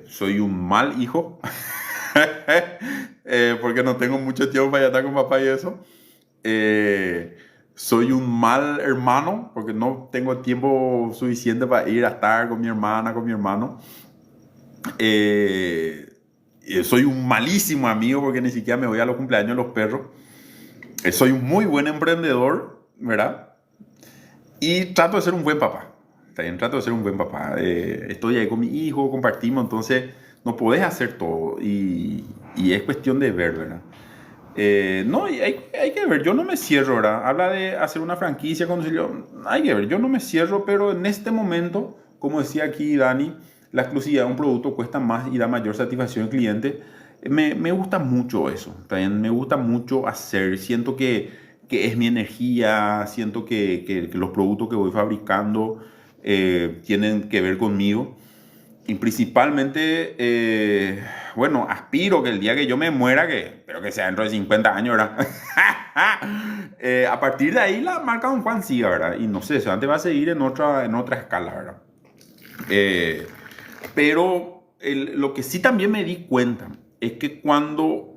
Soy un mal hijo. Porque no tengo mucho tiempo para estar con papá y eso. Soy un mal hermano porque no tengo tiempo suficiente para ir a estar con mi hermana, con mi hermano. Soy un malísimo amigo porque ni siquiera me voy a los cumpleaños de los perros. Soy un muy buen emprendedor, ¿verdad? Y trato de ser un buen papá. También trato de ser un buen papá. Estoy ahí con mi hijo, compartimos, entonces no podés hacer todo. Y es cuestión de ver, ¿verdad? No, hay que ver, yo no me cierro, ¿verdad? Habla de hacer una franquicia, hay que ver, yo no me cierro, pero en este momento, como decía aquí Dani, la exclusividad de un producto cuesta más y da mayor satisfacción al cliente. Me gusta mucho eso, también me gusta mucho hacer, siento que es mi energía, siento que los productos que voy fabricando tienen que ver conmigo. Y principalmente, bueno, aspiro que el día que yo me muera, que espero que sea dentro de 50 años, ¿verdad? A partir de ahí la marca Don Juan siga, ¿verdad? Y no sé, antes va a seguir en otra escala, ¿verdad? Pero lo que sí también me di cuenta es que cuando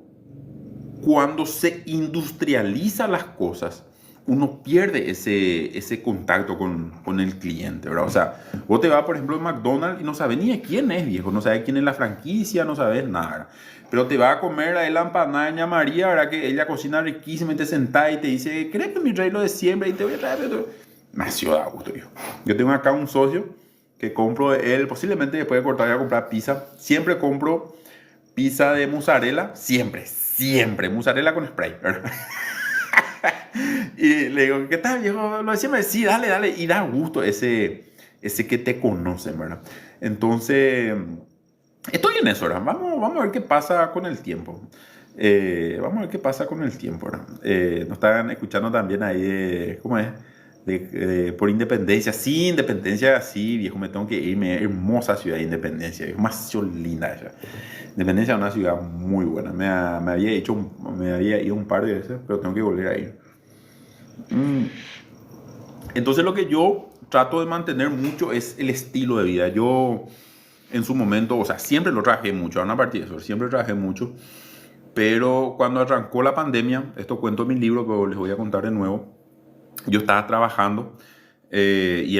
se industrializa las cosas, uno pierde ese contacto con el cliente, ¿verdad? O sea, vos te vas, por ejemplo, a McDonald's y no sabes ni de quién es, viejo, no sabes quién es la franquicia, no sabes nada, ¿verdad? Pero te vas a comer a la empanada de Doña María, ¿verdad? Que ella cocina riquísima y te sentás y te dice, ¿crees que mi rey lo de siempre? Y te voy a traer... Nació da gusto, viejo. Yo tengo acá un socio que compro de él, posiblemente después de cortar voy a comprar pizza. Siempre compro pizza de mozzarella, siempre, mozzarella con spray, ¿verdad? Y le digo, ¿qué tal, viejo? Lo decía, sí, dale. Y da gusto ese que te conocen, ¿verdad? Entonces, estoy en eso, ¿verdad? Vamos a ver qué pasa con el tiempo. Vamos a ver qué pasa con el tiempo, ¿verdad? Nos están escuchando también ahí, ¿cómo es? Por Independencia. Sí, Independencia, sí, viejo, me tengo que irme. Hermosa ciudad de Independencia, viejo, más linda ella. Independencia es una ciudad muy buena. Me había ido un par de veces, pero tengo que volver a ir. Entonces lo que yo trato de mantener mucho es el estilo de vida. Yo en su momento, o sea, siempre lo trabajé mucho, a una partida de eso, siempre trabajé mucho, pero cuando arrancó la pandemia, esto cuento en mi libro, pero les voy a contar de nuevo, yo estaba trabajando y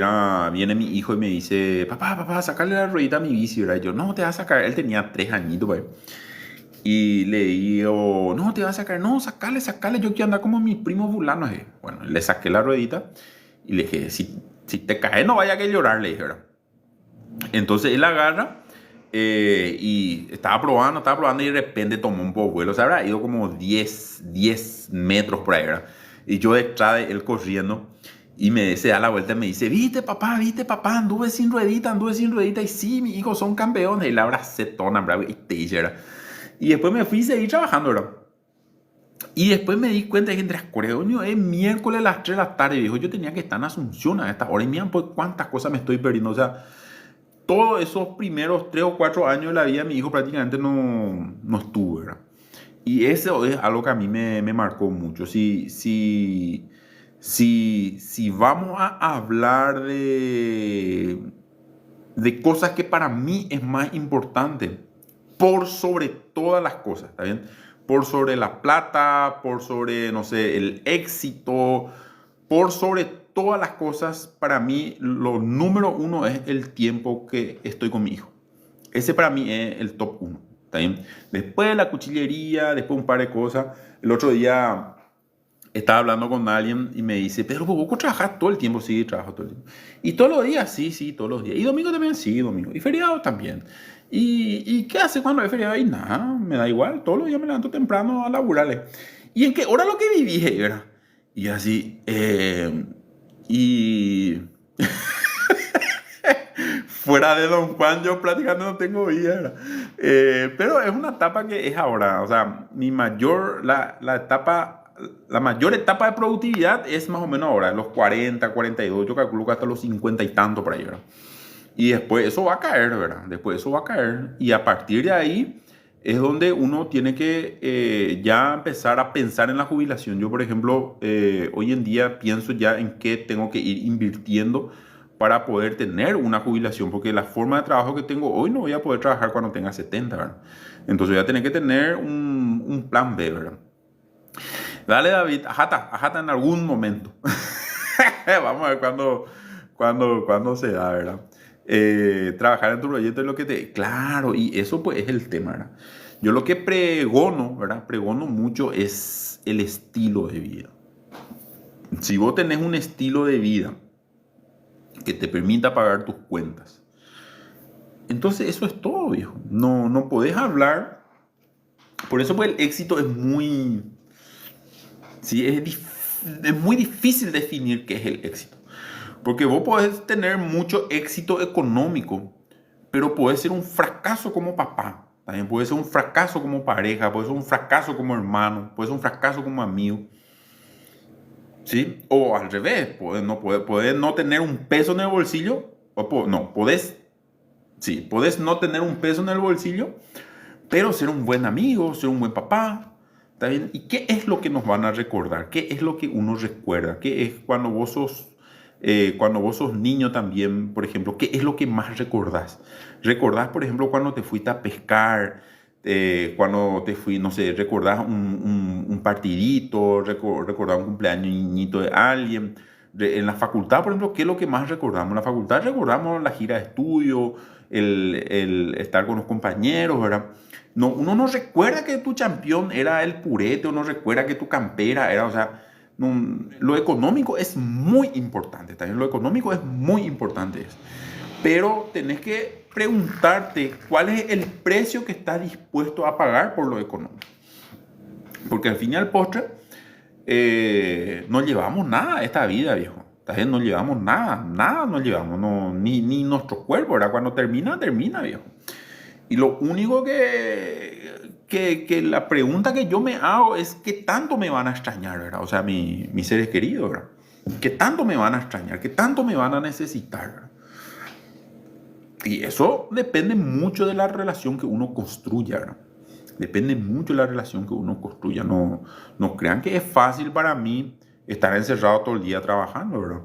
viene mi hijo y me dice, papá, sacarle la ruedita a mi bici, ¿verdad? Y yo, no, te vas a sacar, él tenía 3 añitos, ¿verdad? Y le digo, no, te vas a sacar, no, sacale, yo quiero andar como mis primos fulanos. Bueno, le saqué la ruedita y le dije, si te caes no vaya a que llorar, le dije, ¿verdad? Entonces él agarra y estaba probando y de repente tomó un poco vuelo, o sea, habrá ido como 10 metros por ahí, ¿verdad? Y yo detrás de él corriendo y se da la vuelta y me dice, viste papá, anduve sin ruedita, y sí, mis hijos son campeones. Y la abracé tona, bravo, y te dice, ¿verdad? Y después me fui a seguir trabajando, ¿verdad? Y después me di cuenta de que entre coño, es miércoles a las 3 de la tarde, viejo. Yo tenía que estar en Asunción a esta hora. Y miren, pues, cuántas cosas me estoy perdiendo. O sea, todos esos primeros 3 o 4 años de la vida, mi hijo prácticamente no estuvo, ¿verdad? Y eso es algo que a mí me marcó mucho. Si vamos a hablar de cosas que para mí es más importante, por sobre todas las cosas, ¿está bien? Por sobre la plata, por sobre, no sé, el éxito, por sobre todas las cosas, para mí lo número 1 es el tiempo que estoy con mi hijo. Ese para mí es el top 1, ¿está bien? Después la cuchillería, después un par de cosas. El otro día estaba hablando con alguien y me dice, pero vos trabajas todo el tiempo. Sí, trabajo todo el tiempo. Y todos los días, sí, todos los días. Y domingo también, sí, domingo. Y feriado también. ¿Y qué hace cuando hay feriado? Y nada, me da igual. Todos los días me levanto temprano a laburarle. ¿Y en qué hora lo que viví, era? Y así, y... Fuera de Don Juan, yo prácticamente no tengo vida, ¿verdad? Pero es una etapa que es ahora. O sea, la mayor etapa de productividad es más o menos ahora, los 40, 42, yo calculo que hasta los 50 y tanto por ahí, ¿verdad? Y después eso va a caer, ¿verdad? Después eso va a caer. Y a partir de ahí es donde uno tiene que ya empezar a pensar en la jubilación. Yo, por ejemplo, hoy en día pienso ya en qué tengo que ir invirtiendo para poder tener una jubilación, porque la forma de trabajo que tengo hoy no voy a poder trabajar cuando tenga 70, ¿verdad? Entonces voy a tener que tener un plan B, ¿verdad? Dale, David, ajata en algún momento. Vamos a ver cuándo se da, ¿verdad? Trabajar en tu proyecto es lo que te... Claro, y eso pues es el tema, ¿verdad? Yo lo que pregono, ¿verdad? Pregono mucho es el estilo de vida. Si vos tenés un estilo de vida que te permita pagar tus cuentas, entonces eso es todo, viejo. No podés hablar. Por eso pues el éxito es muy... Sí, es muy difícil definir qué es el éxito. Porque vos podés tener mucho éxito económico, pero podés ser un fracaso como papá. También puede ser un fracaso como pareja, puede ser un fracaso como hermano, puede ser un fracaso como amigo. ¿Sí? O al revés, podés no tener un peso en el bolsillo, no, podés no tener un peso en el bolsillo, pero ser un buen amigo, ser un buen papá. ¿Está bien? ¿Y qué es lo que nos van a recordar? ¿Qué es lo que uno recuerda? ¿Qué es cuando vos sos niño también, por ejemplo? ¿Qué es lo que más recordás? ¿Recordás, por ejemplo, cuando te fuiste a pescar? Cuando te fui, no sé, recordás un partidito, recordás un cumpleaños de alguien. En la facultad, por ejemplo, ¿qué es lo que más recordamos? En la facultad recordamos la gira de estudio, el estar con los compañeros, ¿verdad? No, uno no recuerda que tu campeón era el purete, o no recuerda que tu campera era, o sea, lo económico es muy importante, también lo económico es muy importante, pero tenés que preguntarte cuál es el precio que estás dispuesto a pagar por lo económico, porque al fin y al postre no llevamos nada a esta vida, viejo. También no llevamos nada no llevamos, no, ni nuestro cuerpo, ¿verdad? Cuando termina, viejo. Y lo único que la pregunta que yo me hago es ¿qué tanto me van a extrañar, verdad? O sea, mis seres queridos, ¿verdad? ¿Qué tanto me van a extrañar? ¿Qué tanto me van a necesitar, ¿verdad? Y eso depende mucho de la relación que uno construya, ¿verdad? Depende mucho de la relación que uno construya. No crean que es fácil para mí estar encerrado todo el día trabajando, ¿verdad?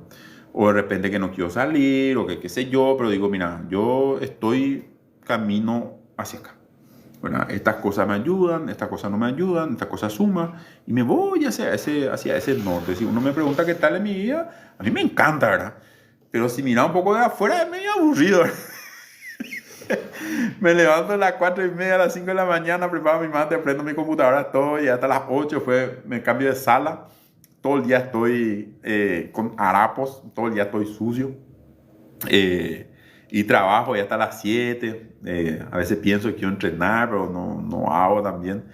O de repente que no quiero salir, o que qué sé yo, pero digo, mira, yo estoy camino hacia acá, ¿verdad? Estas cosas me ayudan, estas cosas no me ayudan, estas cosas suman, y me voy hacia ese norte. Si uno me pregunta qué tal es mi vida, a mí me encanta, ¿verdad? Pero si mira un poco de afuera es medio aburrido, ¿verdad? Me levanto a las 4:30, a las 5 de la mañana, preparo mi mate, prendo mi computadora, todo, y hasta las 8 me cambio de sala. Todo el día estoy con harapos, todo el día estoy sucio. Y trabajo y hasta las 7. A veces pienso que quiero entrenar, pero no hago también.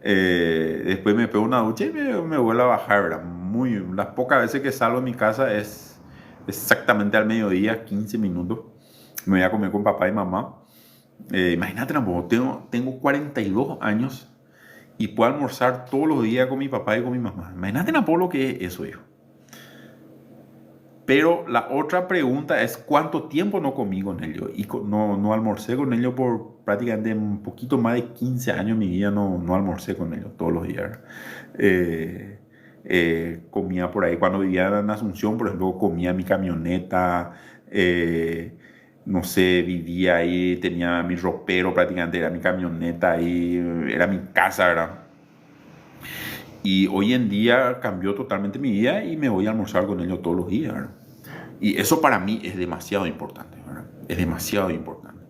Después me pego una ducha y me vuelvo a bajar, ¿verdad? Las pocas veces que salgo de mi casa es exactamente al mediodía, 15 minutos. Me voy a comer con papá y mamá. Imagínate, tengo 42 años y puedo almorzar todos los días con mi papá y con mi mamá. Imagínate, lo que es eso, hijo. Pero la otra pregunta es cuánto tiempo no comí con ellos. Y no almorcé con ellos por prácticamente un poquito más de 15 años de mi vida. No almorcé con ellos todos los días. Comía por ahí. Cuando vivía en Asunción, por ejemplo, comía mi camioneta. No sé, vivía ahí, tenía mi ropero prácticamente, era mi camioneta ahí, era mi casa, ¿verdad? Y hoy en día cambió totalmente mi vida y me voy a almorzar con ellos todos los días, ¿verdad? Y eso para mí es demasiado importante, ¿verdad? Es demasiado importante.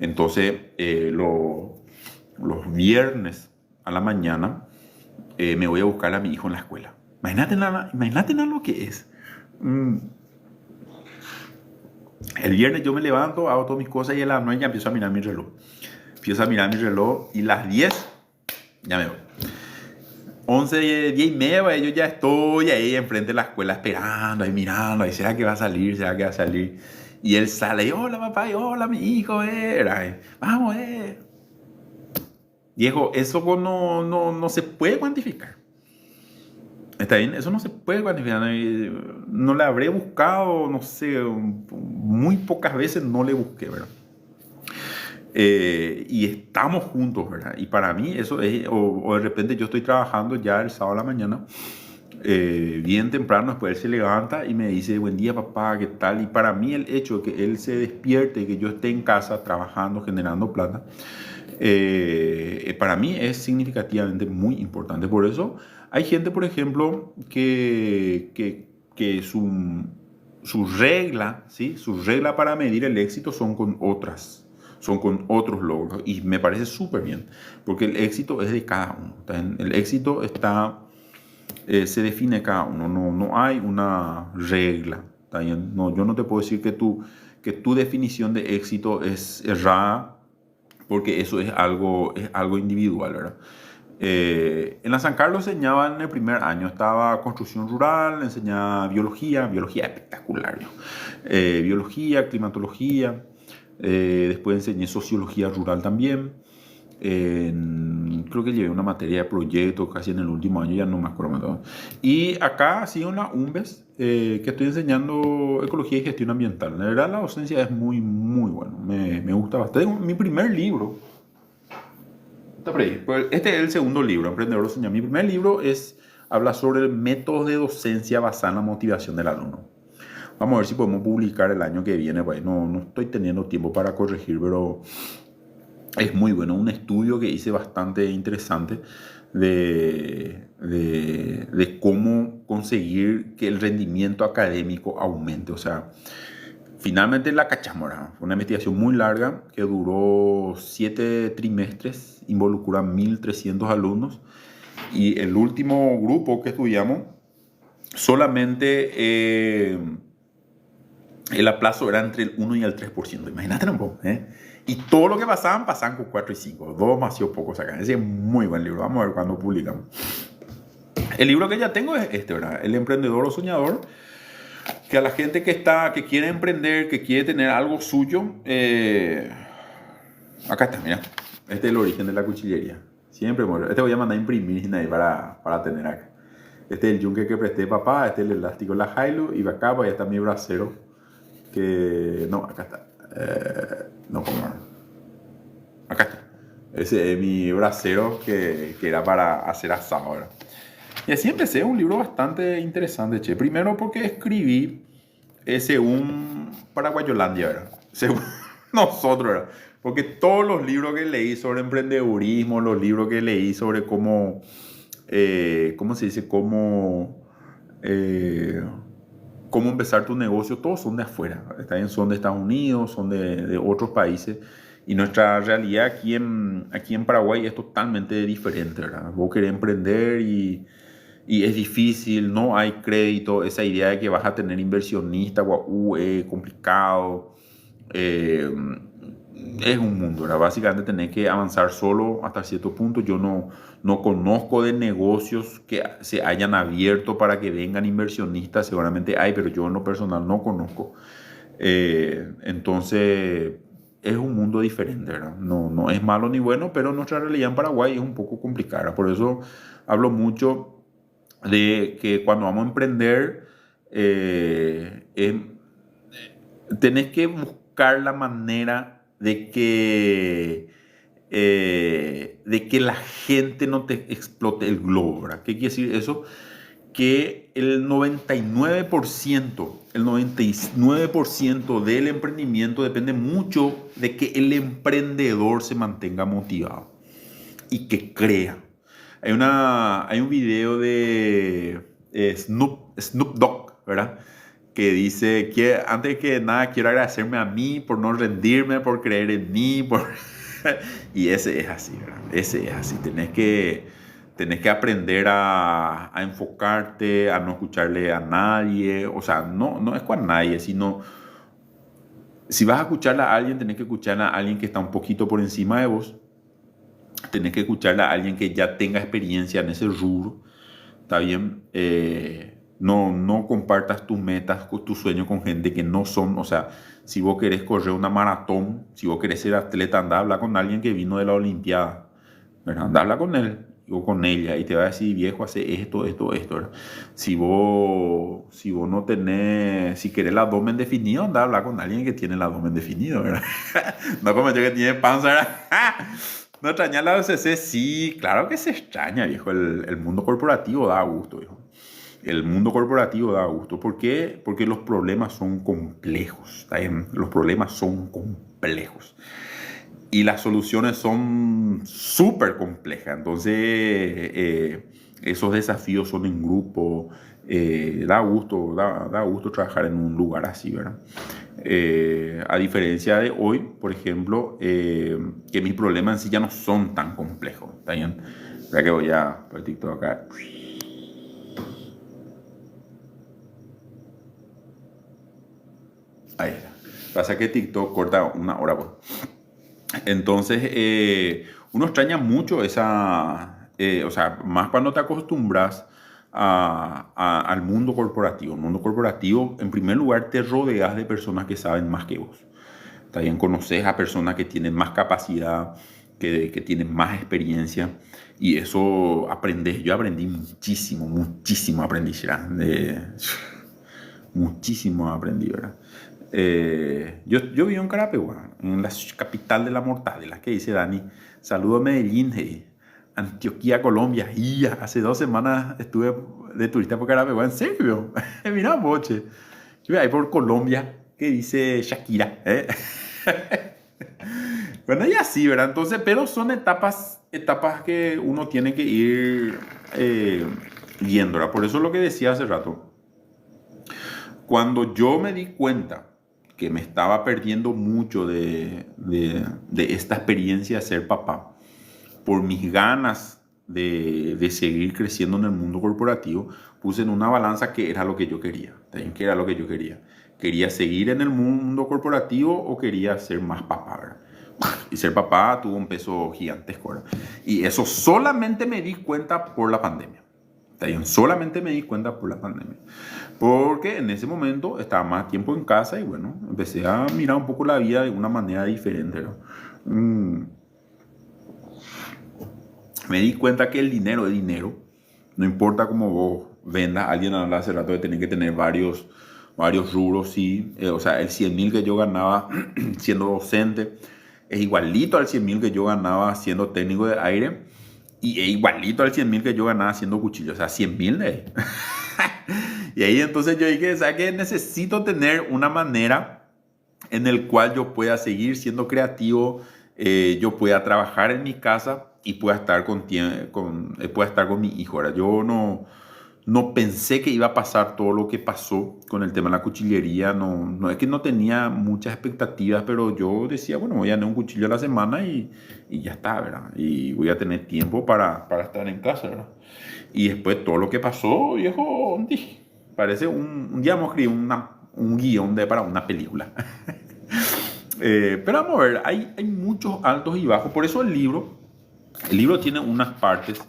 Entonces, los viernes a la mañana me voy a buscar a mi hijo en la escuela. Imagínate lo que es. El viernes yo me levanto, hago todas mis cosas y a las 9 ya empiezo a mirar mi reloj. Y las 10 ya me voy. 11, 10 y media, yo ya estoy ahí enfrente de la escuela esperando, ahí mirando, ahí será que va a salir, Y él sale y hola papá, y hola mi hijo, vamos, Viejo, eso no se puede cuantificar. ¿Está bien? Eso no se puede cuantificar. No le habré buscado, no sé, muy pocas veces no le busqué, ¿verdad? Y estamos juntos, ¿verdad? Y para mí eso es, o de repente yo estoy trabajando ya el sábado a la mañana, bien temprano, después él se levanta y me dice, buen día papá, ¿qué tal? Y para mí el hecho de que él se despierte y que yo esté en casa trabajando, generando plata, para mí es significativamente muy importante. Por eso hay gente, por ejemplo, que su regla, ¿sí? Su regla para medir el éxito son con otros logros. Y me parece súper bien, porque el éxito es de cada uno. El éxito se define cada uno, no hay una regla. ¿Está bien? No, yo no te puedo decir que tu definición de éxito es errada, porque eso es algo individual, ¿verdad? En la San Carlos enseñaba en el primer año, estaba construcción rural, enseñaba biología espectacular, ¿no? Biología, climatología, después enseñé sociología rural también. Creo que llevé una materia de proyecto casi en el último año, ya no me acuerdo. Y acá, sí, en la UMBES, que estoy enseñando ecología y gestión ambiental. La verdad, la docencia es muy, muy bueno. Me gusta bastante. Tengo mi primer libro. Está por ahí. Este es el segundo libro, Emprendedor Soñar. Mi primer libro habla sobre el método de docencia basado en la motivación del alumno. Vamos a ver si podemos publicar el año que viene. Pues no estoy teniendo tiempo para corregir, pero es muy bueno. Un estudio que hice bastante interesante de cómo conseguir que el rendimiento académico aumente. O sea, finalmente la cachamos. Fue una investigación muy larga que duró 7 trimestres, involucró a 1.300 alumnos. Y el último grupo que estudiamos, solamente el aplazo era entre el 1 y el 3%. Imagínate un poco, ¿eh? Y todo lo que pasaban con 4 y 5. 2 demasiado pocos acá. Ese es muy buen libro. Vamos a ver cuándo publicamos. El libro que ya tengo es este, ¿verdad? El Emprendedor o Soñador. Que a la gente que quiere emprender, que quiere tener algo suyo, acá está, mira. Este es el origen de la cuchillería. Siempre muero. Este voy a mandar a imprimir para tener acá. Este es el yunque que presté papá. Este es el elástico, la Hilo. Y acá pues, ya está mi bracero. No, acá está. No, como acá está. Ese es mi bracero que era para hacer asado ahora. Y así empecé, un libro bastante interesante, che. Primero porque escribí según Paraguayolandia, ¿verdad? Según nosotros, ¿verdad? Porque todos los libros que leí sobre emprendedurismo, los libros que leí sobre cómo se dice? Cómo empezar tu negocio, todos son de afuera. También son de Estados Unidos, son de otros países. Y nuestra realidad aquí en Paraguay es totalmente diferente, ¿verdad? Vos querés emprender y es difícil, no hay crédito, esa idea de que vas a tener inversionistas, es complicado. Es un mundo, ¿verdad? Básicamente tenés que avanzar solo hasta cierto punto. Yo no conozco de negocios que se hayan abierto para que vengan inversionistas. Seguramente hay, pero yo en lo personal no conozco. Entonces es un mundo diferente, ¿verdad? No es malo ni bueno, pero nuestra realidad en Paraguay es un poco complicada. Por eso hablo mucho de que cuando vamos a emprender, tenés que buscar la manera de que la gente no te explote el globo, ¿verdad? ¿Qué quiere decir eso? Que el 99% del emprendimiento depende mucho de que el emprendedor se mantenga motivado y que crea. Hay un video de Snoop Dogg, ¿verdad? Que dice, antes que nada quiero agradecerme a mí por no rendirme, por creer en mí, y ese es así, ¿verdad? Ese es así. Tenés que aprender a enfocarte, a no escucharle a nadie. O sea, no es con nadie, sino si vas a escucharle a alguien, tenés que escuchar a alguien que está un poquito por encima de vos. Tenés que escucharle a alguien que ya tenga experiencia en ese rubro. ¿Está bien? No compartas tus metas, tus sueños con gente que no son, o sea, Si vos querés correr una maratón, si vos querés ser atleta, anda a hablar con alguien que vino de la Olimpiada, ¿verdad? Anda a hablar con él o con ella y te va a decir, viejo, hace esto, esto, esto, ¿verdad? Si vos no tenés, si querés el abdomen definido, anda a hablar con alguien que tiene el abdomen definido, ¿verdad? No como yo que tiene panza, ¿verdad? ¿No extraña la OCC? Sí, claro que se extraña, viejo. El mundo corporativo da gusto, viejo. El mundo corporativo da gusto. ¿Por qué? Porque los problemas son complejos. ¿Está bien? Los problemas son complejos. Y las soluciones son súper complejas. Entonces, esos desafíos son en grupo. Da gusto trabajar en un lugar así, ¿verdad? A diferencia de hoy, por ejemplo, que mis problemas en sí ya no son tan complejos. ¿Está bien? Ya que voy a por TikTok acá. Ahí está. Pasa que TikTok corta una hora, pues. Entonces, uno extraña mucho esa, o sea, más cuando te acostumbras al mundo corporativo. El mundo corporativo, en primer lugar, te rodeas de personas que saben más que vos. También conoces a personas que tienen más capacidad, que tienen más experiencia, y eso aprendes. Yo aprendí muchísimo, muchísimo aprendí, ¿verdad? Muchísimo aprendí, ¿verdad? Yo vivo en Carapeguá, en la capital de la mortadela. ¿Qué dice Dani? Saludo a Medellín, Antioquia, Colombia. Y hace 2 semanas estuve de turista por Carapeguá. ¿En serio? Mira, boche. Yo voy ahí por Colombia. ¿Qué dice Shakira? Bueno, y así, ¿verdad? Entonces, pero son etapas que uno tiene que ir viendo, ¿verdad? Por eso es lo que decía hace rato. Cuando yo me di cuenta que me estaba perdiendo mucho de esta experiencia de ser papá, por mis ganas de seguir creciendo en el mundo corporativo, puse en una balanza qué era lo que yo quería. ¿También qué era lo que yo quería? ¿Quería seguir en el mundo corporativo o quería ser más papá? ¿Verdad? Y ser papá tuvo un peso gigantesco, ¿verdad? Y eso solamente me di cuenta por la pandemia. Solamente me di cuenta por la pandemia. Porque en ese momento estaba más tiempo en casa y bueno, empecé a mirar un poco la vida de una manera diferente, ¿no? Me di cuenta que el dinero es dinero. No importa cómo vos vendas. Alguien hablaba hace rato de tener que tener varios rubros, sí. O sea, el 100.000 que yo ganaba siendo docente es igualito al 100.000 que yo ganaba siendo técnico de aire. Y es igualito al 100.000 que yo ganaba haciendo cuchillo. O sea, 100.000 de Y ahí entonces yo dije, ¿sabes qué? Necesito tener una manera en el cual yo pueda seguir siendo creativo, yo pueda trabajar en mi casa y pueda estar pueda estar con mi hijo. Ahora, yo no pensé que iba a pasar todo lo que pasó con el tema de la cuchillería. No es que no tenía muchas expectativas, pero yo decía, bueno, voy a tener un cuchillo a la semana y ya está, ¿verdad? Y voy a tener tiempo para estar en casa, ¿verdad? Y después todo lo que pasó, viejo, parece un día vamos a escribir un guión para una película. Pero vamos a ver, hay muchos altos y bajos. Por eso el libro tiene unas partes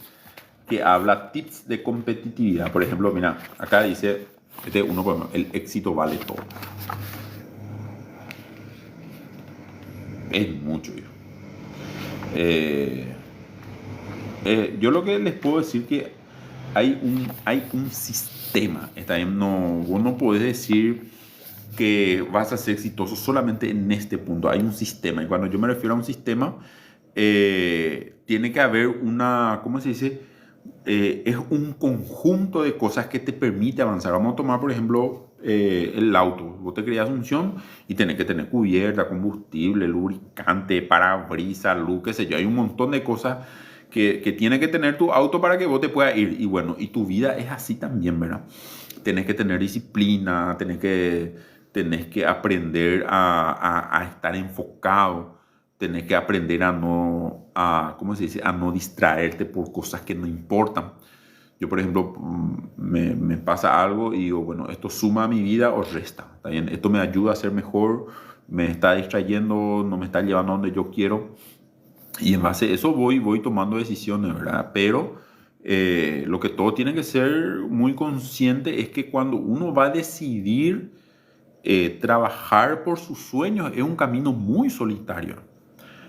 que habla tips de competitividad. Por ejemplo, mira, acá dice, el éxito vale todo. Es mucho, yo. Yo lo que les puedo decir que hay un sistema. Está bien, vos no podés decir que vas a ser exitoso solamente en este punto. Hay un sistema. Y cuando yo me refiero a un sistema, tiene que haber ¿cómo se dice? Es un conjunto de cosas que te permite avanzar. Vamos a tomar, por ejemplo, el auto. Vos te querías Asunción y tenés que tener cubierta, combustible, lubricante, parabrisas, luz, qué sé yo. Hay un montón de cosas que tiene que tener tu auto para que vos te puedas ir. Y bueno, y tu vida es así también, ¿verdad? Tenés que tener disciplina, tenés que aprender a estar enfocado, tenés que aprender ¿cómo se dice? A no distraerte por cosas que no importan. Yo, por ejemplo, me pasa algo y digo, bueno, ¿esto suma a mi vida o resta? ¿Está bien? ¿Esto me ayuda a ser mejor? ¿Me está distrayendo? ¿No me está llevando a donde yo quiero? Y en base a eso voy tomando decisiones, ¿verdad? Pero lo que todo tiene que ser muy consciente es que cuando uno va a decidir trabajar por sus sueños es un camino muy solitario.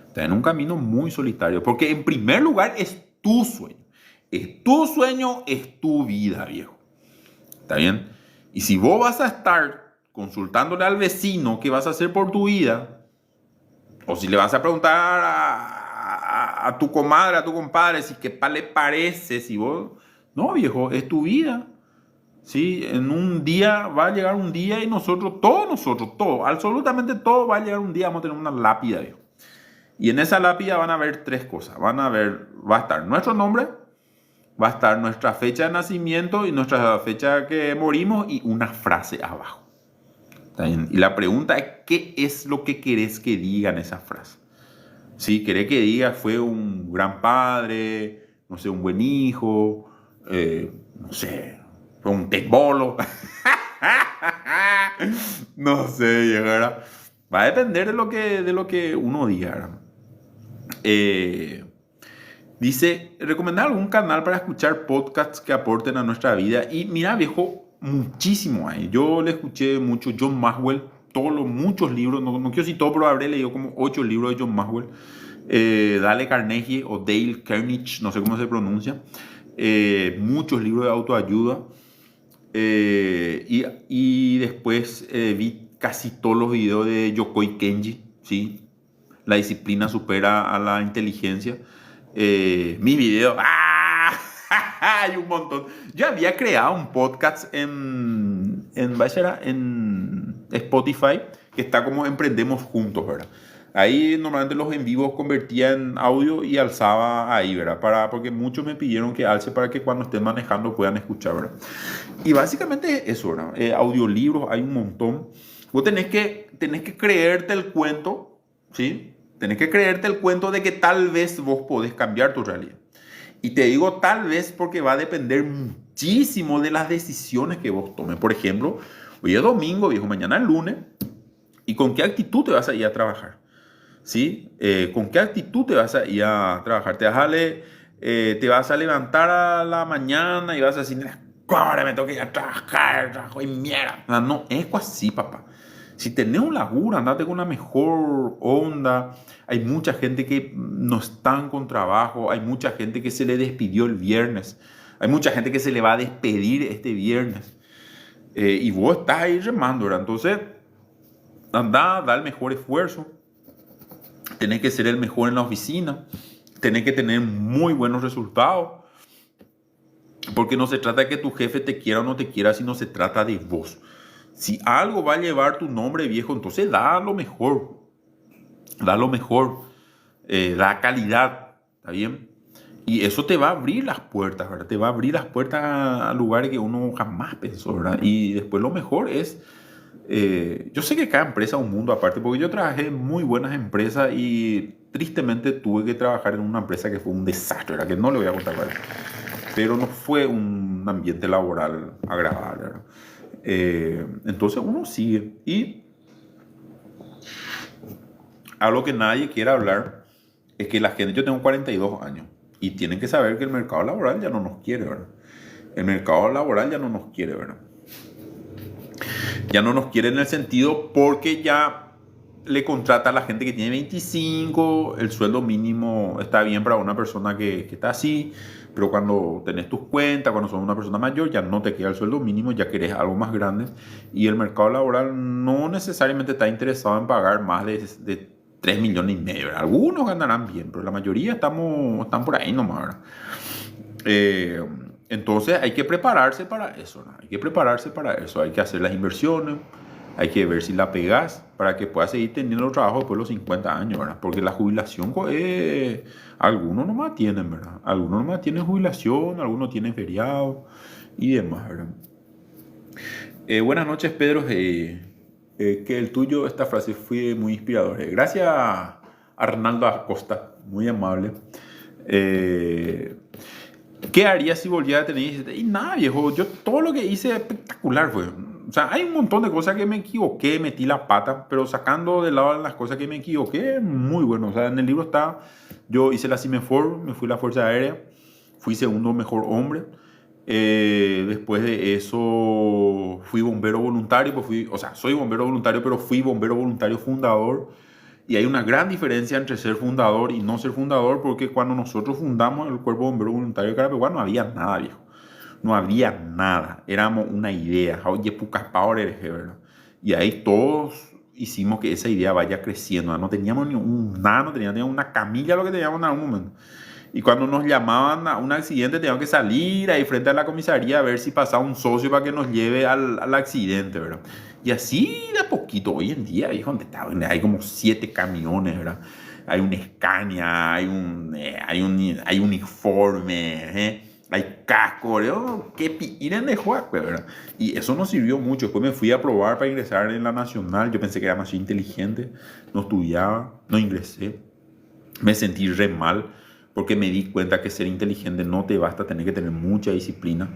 Está en un camino muy solitario. Porque en primer lugar es tu sueño. Es tu sueño, es tu vida, viejo. ¿Está bien? Y si vos vas a estar consultándole al vecino qué vas a hacer por tu vida, o si le vas a preguntar a tu comadre, a tu compadre, si qué le parece, si vos... No, viejo, es tu vida. ¿Sí? En un día va a llegar un día y todos, absolutamente todo va a llegar un día, vamos a tener una lápida, viejo. Y en esa lápida van a ver tres cosas. Va a estar nuestro nombre, va a estar nuestra fecha de nacimiento y nuestra fecha que morimos y una frase abajo. ¿Está bien? Y la pregunta es, ¿qué es lo que querés que diga en esa frase? ¿Sí? ¿Querés que diga fue un gran padre, no sé, un buen hijo, no sé, fue un tecbolo? No sé, llegará. Va a depender de lo que uno diga. Dice, recomendar algún canal para escuchar podcasts que aporten a nuestra vida. Y mira, viejo, muchísimo hay. Yo le escuché mucho John Maxwell, muchos libros, no quiero decir todo, pero habré leído como 8 libros de John Maxwell. Dale Carnegie o Dale Carnegie, no sé cómo se pronuncia. Muchos libros de autoayuda. Y después vi casi todos los videos de Yokoi Kenji, ¿sí? La disciplina supera a la inteligencia. Mis videos, hay un montón. Yo había creado un podcast en Spotify que está como Emprendemos Juntos, ¿verdad? Ahí normalmente los en vivos convertía en audio y alzaba ahí, ¿verdad? Porque muchos me pidieron que alce para que cuando estén manejando puedan escuchar, ¿verdad? Y básicamente eso, ¿verdad? Audiolibros hay un montón. Vos tenés que creerte el cuento, ¿sí? Tenés que creerte el cuento de que tal vez vos podés cambiar tu realidad. Y te digo tal vez porque va a depender muchísimo de las decisiones que vos tomes. Por ejemplo, hoy es domingo, viejo, mañana es lunes. ¿Y con qué actitud te vas a ir a trabajar? ¿Sí? ¿Con qué actitud te vas a ir a trabajar? Te vas a levantar a la mañana y vas a decir, ahora me tengo que ir a trabajar, trabajo y mierda. No, es así, papá. Si tenés un laburo, andate con una mejor onda. Hay mucha gente que no están con trabajo. Hay mucha gente que se le despidió el viernes. Hay mucha gente que se le va a despedir este viernes. Y vos estás ahí remando, ¿verdad? Entonces, anda, da el mejor esfuerzo. Tenés que ser el mejor en la oficina. Tenés que tener muy buenos resultados. Porque no se trata de que tu jefe te quiera o no te quiera, sino se trata de vos. Si algo va a llevar tu nombre, viejo, entonces da lo mejor. Da lo mejor. Da calidad. ¿Está bien? Y eso te va a abrir las puertas, ¿verdad? Te va a abrir las puertas a lugares que uno jamás pensó, ¿verdad? Y después lo mejor es... yo sé que cada empresa es un mundo aparte, porque yo trabajé en muy buenas empresas y tristemente tuve que trabajar en una empresa que fue un desastre, ¿verdad? Que no le voy a contar, ¿verdad? Pero no fue un ambiente laboral agradable, ¿verdad? Entonces uno sigue. Y algo que nadie quiere hablar es que la gente, yo tengo 42 años y tienen que saber que el mercado laboral ya no nos quiere, ¿verdad? El mercado laboral ya no nos quiere, ¿verdad? Ya no nos quiere en el sentido porque ya le contrata a la gente que tiene 25, el sueldo mínimo está bien para una persona que está así, pero cuando tenés tus cuentas, cuando sos una persona mayor, ya no te queda el sueldo mínimo, ya querés algo más grande. Y el mercado laboral no necesariamente está interesado en pagar más de 3 millones y medio, ¿verdad? Algunos ganarán bien, pero la mayoría están por ahí nomás, ¿verdad? Entonces hay que prepararse para eso, ¿no? Hay que prepararse para eso, hay que hacer las inversiones, hay que ver si la pegas para que puedas seguir teniendo trabajo después de los 50 años, ¿verdad? Porque la jubilación, algunos nomás tienen, ¿verdad? Algunos nomás tienen jubilación, algunos tienen feriado y demás, ¿verdad? Buenas noches, Pedro. Que el tuyo, esta frase fue muy inspiradora. Gracias, Arnaldo Acosta, muy amable. ¿Qué haría si volviera a tener? Y nada, viejo, yo todo lo que hice espectacular fue. O sea, hay un montón de cosas que me equivoqué, metí la pata, pero sacando de lado las cosas que me equivoqué, muy bueno. O sea, en el libro está, yo hice la CIMEFOR, me fui a la Fuerza Aérea, fui segundo mejor hombre, Después de eso fui bombero voluntario, pues o sea, soy bombero voluntario, pero fui bombero voluntario fundador. Y hay una gran diferencia entre ser fundador y no ser fundador, porque cuando nosotros fundamos el Cuerpo Bombero Voluntario de Carapeguá no había nada, viejo. No había nada. Éramos una idea. Oye, pucas power, ¿verdad? Y ahí todos hicimos que esa idea vaya creciendo, ¿verdad? No teníamos ni nada, no teníamos una camilla, lo que teníamos en algún momento. Y cuando nos llamaban a un accidente, teníamos que salir ahí frente a la comisaría a ver si pasaba un socio para que nos lleve al accidente, ¿verdad? Y así de a poquito. Hoy en día, viejo, hay como 7 camiones, ¿verdad? Hay un Scania, hay uniforme, hay casco, ¿verdad? ¿Qué piren de jugar, ¿verdad? Y eso nos sirvió mucho. Después me fui a probar para ingresar en la Nacional. Yo pensé que era más inteligente. No estudiaba, no ingresé. Me sentí re mal porque me di cuenta que ser inteligente no te basta, tener que tener mucha disciplina.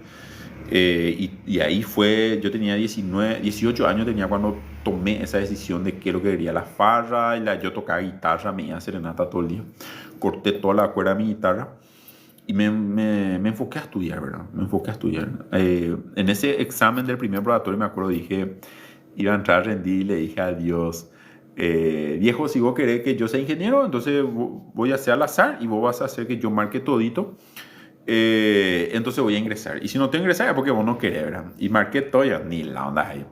Y ahí fue, yo tenía 18 años tenía cuando tomé esa decisión de qué es lo que quería la farra. Yo tocaba guitarra, me iba a serenata todo el día. Corté toda la cuerda de mi guitarra y me enfoqué a estudiar, ¿verdad? Me enfoqué a estudiar. En ese examen del primer probatorio me acuerdo, dije, iba a entrar a rendir y le dije a Dios, viejo, si vos querés que yo sea ingeniero, entonces voy a hacer al azar y vos vas a hacer que yo marque todito. Entonces voy a ingresar. Y si no tengo que ingresar es porque vos no querés, ¿verdad? Y marqué todo, ya, ni la onda ahí.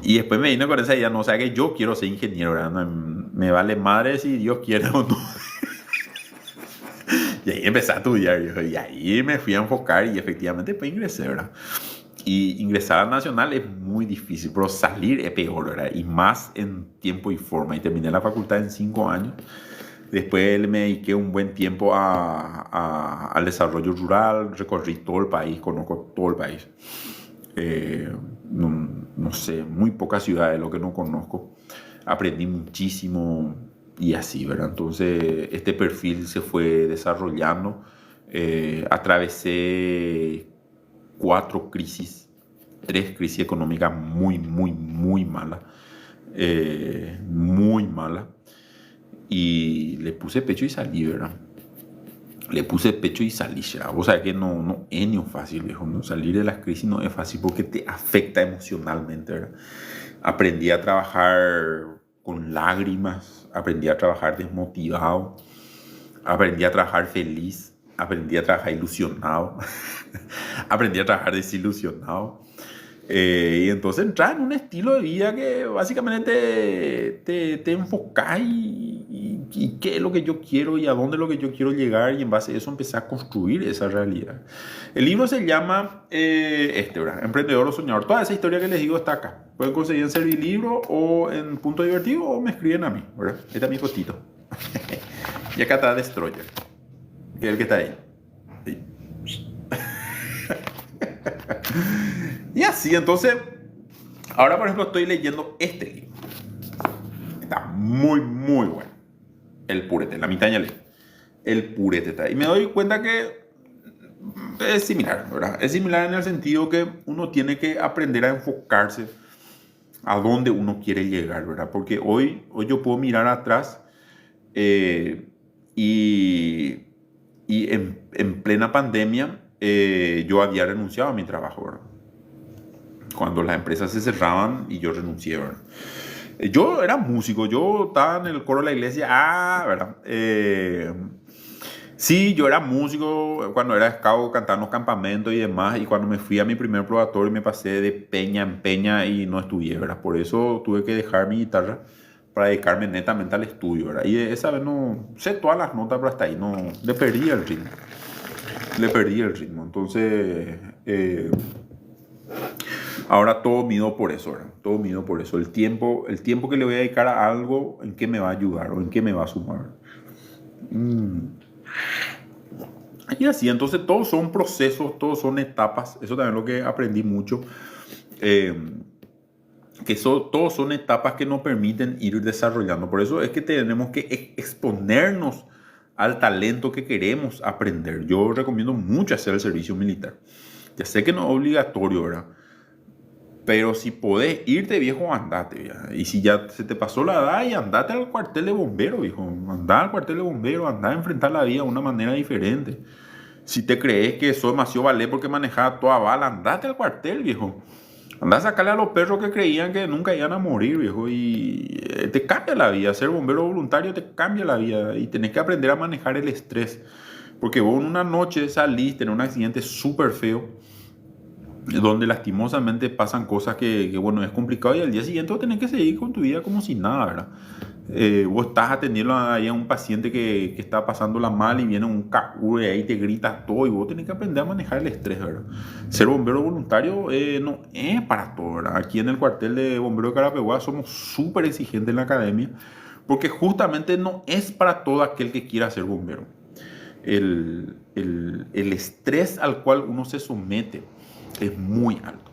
Y después me vino con esa idea, no, o sea que yo quiero ser ingeniero, ¿verdad? No, me vale madre si Dios quiere o no. Y ahí empecé a estudiar, viejo, y ahí me fui a enfocar y efectivamente pues ingresé, ¿verdad? Y ingresar al Nacional es muy difícil, pero salir es peor, ¿verdad? Y más en tiempo y forma. Y terminé la facultad en 5 años. Después me dediqué un buen tiempo al desarrollo rural, recorrí todo el país, conozco todo el país. No sé, muy pocas ciudades lo que no conozco. Aprendí muchísimo y así, ¿verdad? Entonces este perfil se fue desarrollando. Atravesé 4 crisis, 3 crisis económicas muy malas. Muy malas. Y le puse pecho y salí, ¿verdad? Le puse pecho y salí, ¿verdad? Vos sabés que no es ni fácil, viejo, ¿no? Salir de las crisis no es fácil porque te afecta emocionalmente, ¿verdad? Aprendí a trabajar con lágrimas, aprendí a trabajar desmotivado, aprendí a trabajar feliz, aprendí a trabajar ilusionado, aprendí a trabajar desilusionado. Y entonces entras en un estilo de vida que básicamente te enfocás y qué es lo que yo quiero y a dónde es lo que yo quiero llegar, y en base a eso empecé a construir esa realidad. El libro se llama ¿verdad? Emprendedor o Soñador. Toda esa historia que les digo está acá. Pueden conseguir en Servilibro o en Punto Divertido o me escriben a mí, ¿verdad? Ahí está mi fotito. Y acá está Destroyer, que es el que está ahí. Sí. Y así, entonces, ahora por ejemplo estoy leyendo este libro. Está muy bueno. El Purete, la mitad ya leí. El Purete está. Y me doy cuenta que es similar, ¿verdad? Es similar en el sentido que uno tiene que aprender a enfocarse a dónde uno quiere llegar, ¿verdad? Porque hoy yo puedo mirar atrás y en plena pandemia yo había renunciado a mi trabajo, ¿verdad? Cuando las empresas se cerraban y yo renuncié, ¿verdad? Yo era músico, yo estaba en el coro de la iglesia, ¿verdad? Sí, yo era músico cuando era scout, cantaba en los campamentos y demás, y cuando me fui a mi primer probatorio me pasé de peña en peña y no estudié, ¿verdad? Por eso tuve que dejar mi guitarra para dedicarme netamente al estudio, ¿verdad? Y esa vez no sé todas las notas, pero hasta ahí no, le perdí el ritmo. Entonces, ahora todo mido por eso, ¿verdad? Todo mido por eso. El tiempo que le voy a dedicar a algo, en qué me va a ayudar o en qué me va a sumar. Y así, entonces todos son procesos, todos son etapas. Eso también es lo que aprendí mucho. Todos son etapas que nos permiten ir desarrollando. Por eso es que tenemos que exponernos al talento que queremos aprender. Yo recomiendo mucho hacer el servicio militar. Ya sé que no es obligatorio, ¿verdad? Pero si podés irte, viejo, andate, viejo. Y si ya se te pasó la edad, y andate al cuartel de bombero, viejo. Andá al cuartel de bombero, andá a enfrentar la vida de una manera diferente. Si te crees que sos demasiado vale porque manejaba toda bala, andate al cuartel, viejo. Andá a sacarle a los perros que creían que nunca iban a morir, viejo. Y te cambia la vida. Ser bombero voluntario te cambia la vida. Y tenés que aprender a manejar el estrés. Porque vos en una noche saliste en un accidente súper feo, donde lastimosamente pasan cosas bueno, es complicado, y al día siguiente vos tenés que seguir con tu vida como si nada, ¿verdad? Vos estás atendiendo ahí a un paciente que está pasándola mal y viene un CAU y ahí te grita todo, y vos tenés que aprender a manejar el estrés, ¿verdad? Ser bombero voluntario no es para todo, ¿verdad? Aquí en el cuartel de bomberos de Carapeguá somos súper exigentes en la academia, porque justamente no es para todo aquel que quiera ser bombero. El estrés al cual uno se somete es muy alto.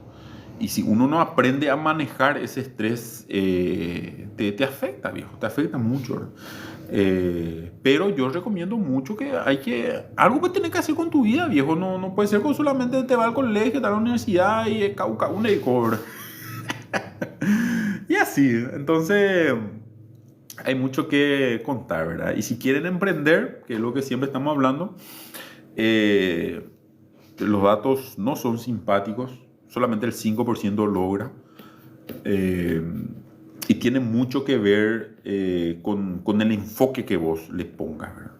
Y si uno no aprende a manejar ese estrés, te afecta, viejo, te afecta mucho. Pero yo recomiendo mucho que algo que tenés que hacer con tu vida, viejo. No puede ser que solamente te va al colegio, te va a la universidad y cauca una y cobra. Y así, entonces hay mucho que contar, ¿verdad? Y si quieren emprender, que es lo que siempre estamos hablando, los datos no son simpáticos, solamente el 5% logra. Y tiene mucho que ver con el enfoque que vos le pongas, ¿verdad?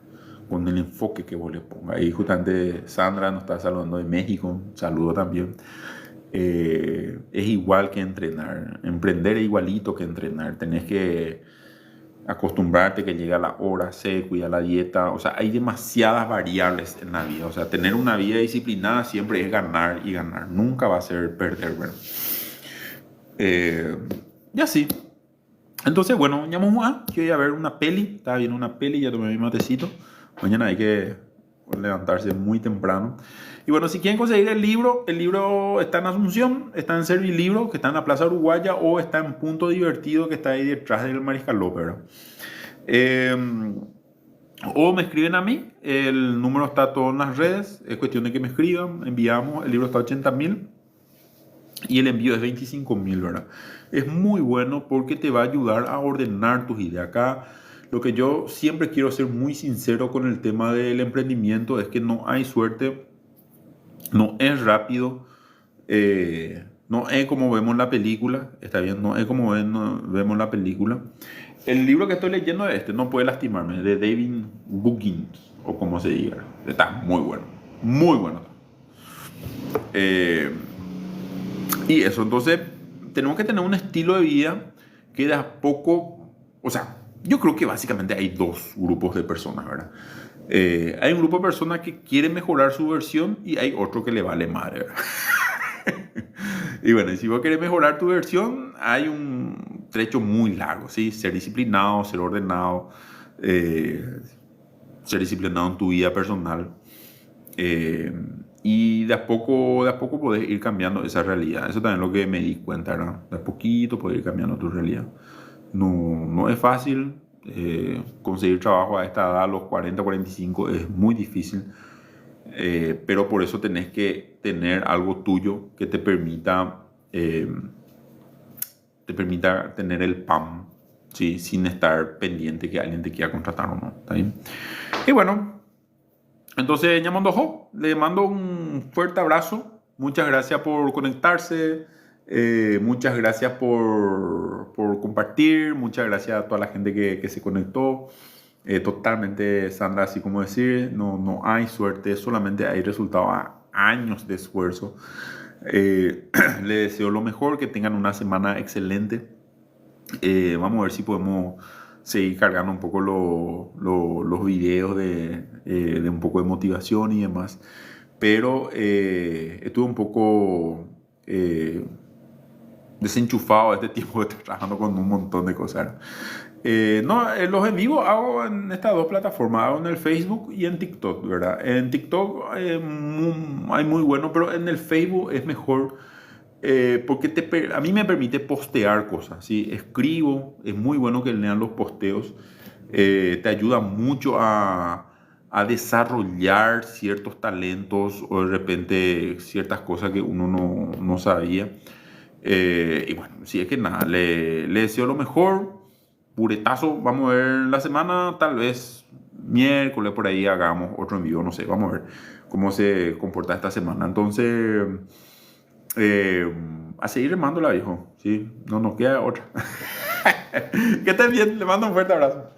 Con el enfoque que vos le pongas. Y justamente Sandra nos está saludando de México, un saludo también. Es igual que entrenar. Emprender es igualito que entrenar. Tenés que acostumbrarte que llega la hora, cuidar la dieta. O sea, hay demasiadas variables en la vida. O sea, tener una vida disciplinada siempre es ganar y ganar. Nunca va a ser perder, ¿verdad? Y así. Entonces, bueno, llamamos a que voy a ver una peli. Estaba viendo una peli, ya tomé mi matecito. Mañana hay que levantarse muy temprano. Y bueno, si quieren conseguir el libro está en Asunción, está en Servilibro, que está en la Plaza Uruguaya, o está en Punto Divertido, que está ahí detrás del Mariscal López, ¿verdad? O me escriben a mí, el número está todo en las redes, es cuestión de que me escriban, enviamos, el libro está a 80.000 y el envío es 25.000, ¿verdad? Es muy bueno porque te va a ayudar a ordenar tus ideas. Acá lo que yo siempre quiero ser muy sincero con el tema del emprendimiento es que no hay suerte, no es rápido, no es como vemos en la película, está bien, no es como vemos en la película. El libro que estoy leyendo es No puede lastimarme, de David Goggins, o como se diga. Está muy bueno, muy bueno. Y eso, entonces tenemos que tener un estilo de vida que de a poco, o sea, yo creo que básicamente hay dos grupos de personas, ¿verdad? Hay un grupo de personas que quieren mejorar su versión y hay otro que le vale madre, ¿verdad? Y bueno, si vos querés mejorar tu versión, hay un trecho muy largo, ¿sí? Ser disciplinado, ser ordenado, ser disciplinado en tu vida personal. Y de a poco podés ir cambiando esa realidad. Eso también es lo que me di cuenta, ¿no? De a poquito podés ir cambiando tu realidad. No es fácil. Conseguir trabajo a esta edad, a los 40, 45, es muy difícil. Pero por eso tenés que tener algo tuyo que te permita tener el PAM, ¿sí? Sin estar pendiente que alguien te quiera contratar o no. ¿Está bien? Y bueno, entonces Ñamondojo, le mando un fuerte abrazo. Muchas gracias por conectarse. Muchas gracias por compartir. Muchas gracias a toda la gente que se conectó. Totalmente, Sandra, así como decir, no hay suerte, solamente hay resultado a años de esfuerzo. Le deseo lo mejor, que tengan una semana excelente. Vamos a ver si podemos seguir cargando un poco los videos de un poco de motivación y demás. Pero estuve un poco desenchufado este tiempo de estar trabajando con un montón de cosas. Los en vivo hago en estas dos plataformas, hago en el Facebook y en TikTok, ¿verdad? En TikTok hay muy bueno, pero en el Facebook es mejor porque a mí me permite postear cosas, ¿sí? Escribo, es muy bueno que lean los posteos, te ayuda mucho a desarrollar ciertos talentos o de repente ciertas cosas que uno no sabía. Y bueno, sí, es que nada, le deseo lo mejor. Puretazo, vamos a ver la semana, tal vez miércoles por ahí hagamos otro en vivo, no sé, vamos a ver cómo se comporta esta semana. Entonces, a seguir remándola, viejo, ¿sí? No nos queda otra. Que estés bien, le mando un fuerte abrazo.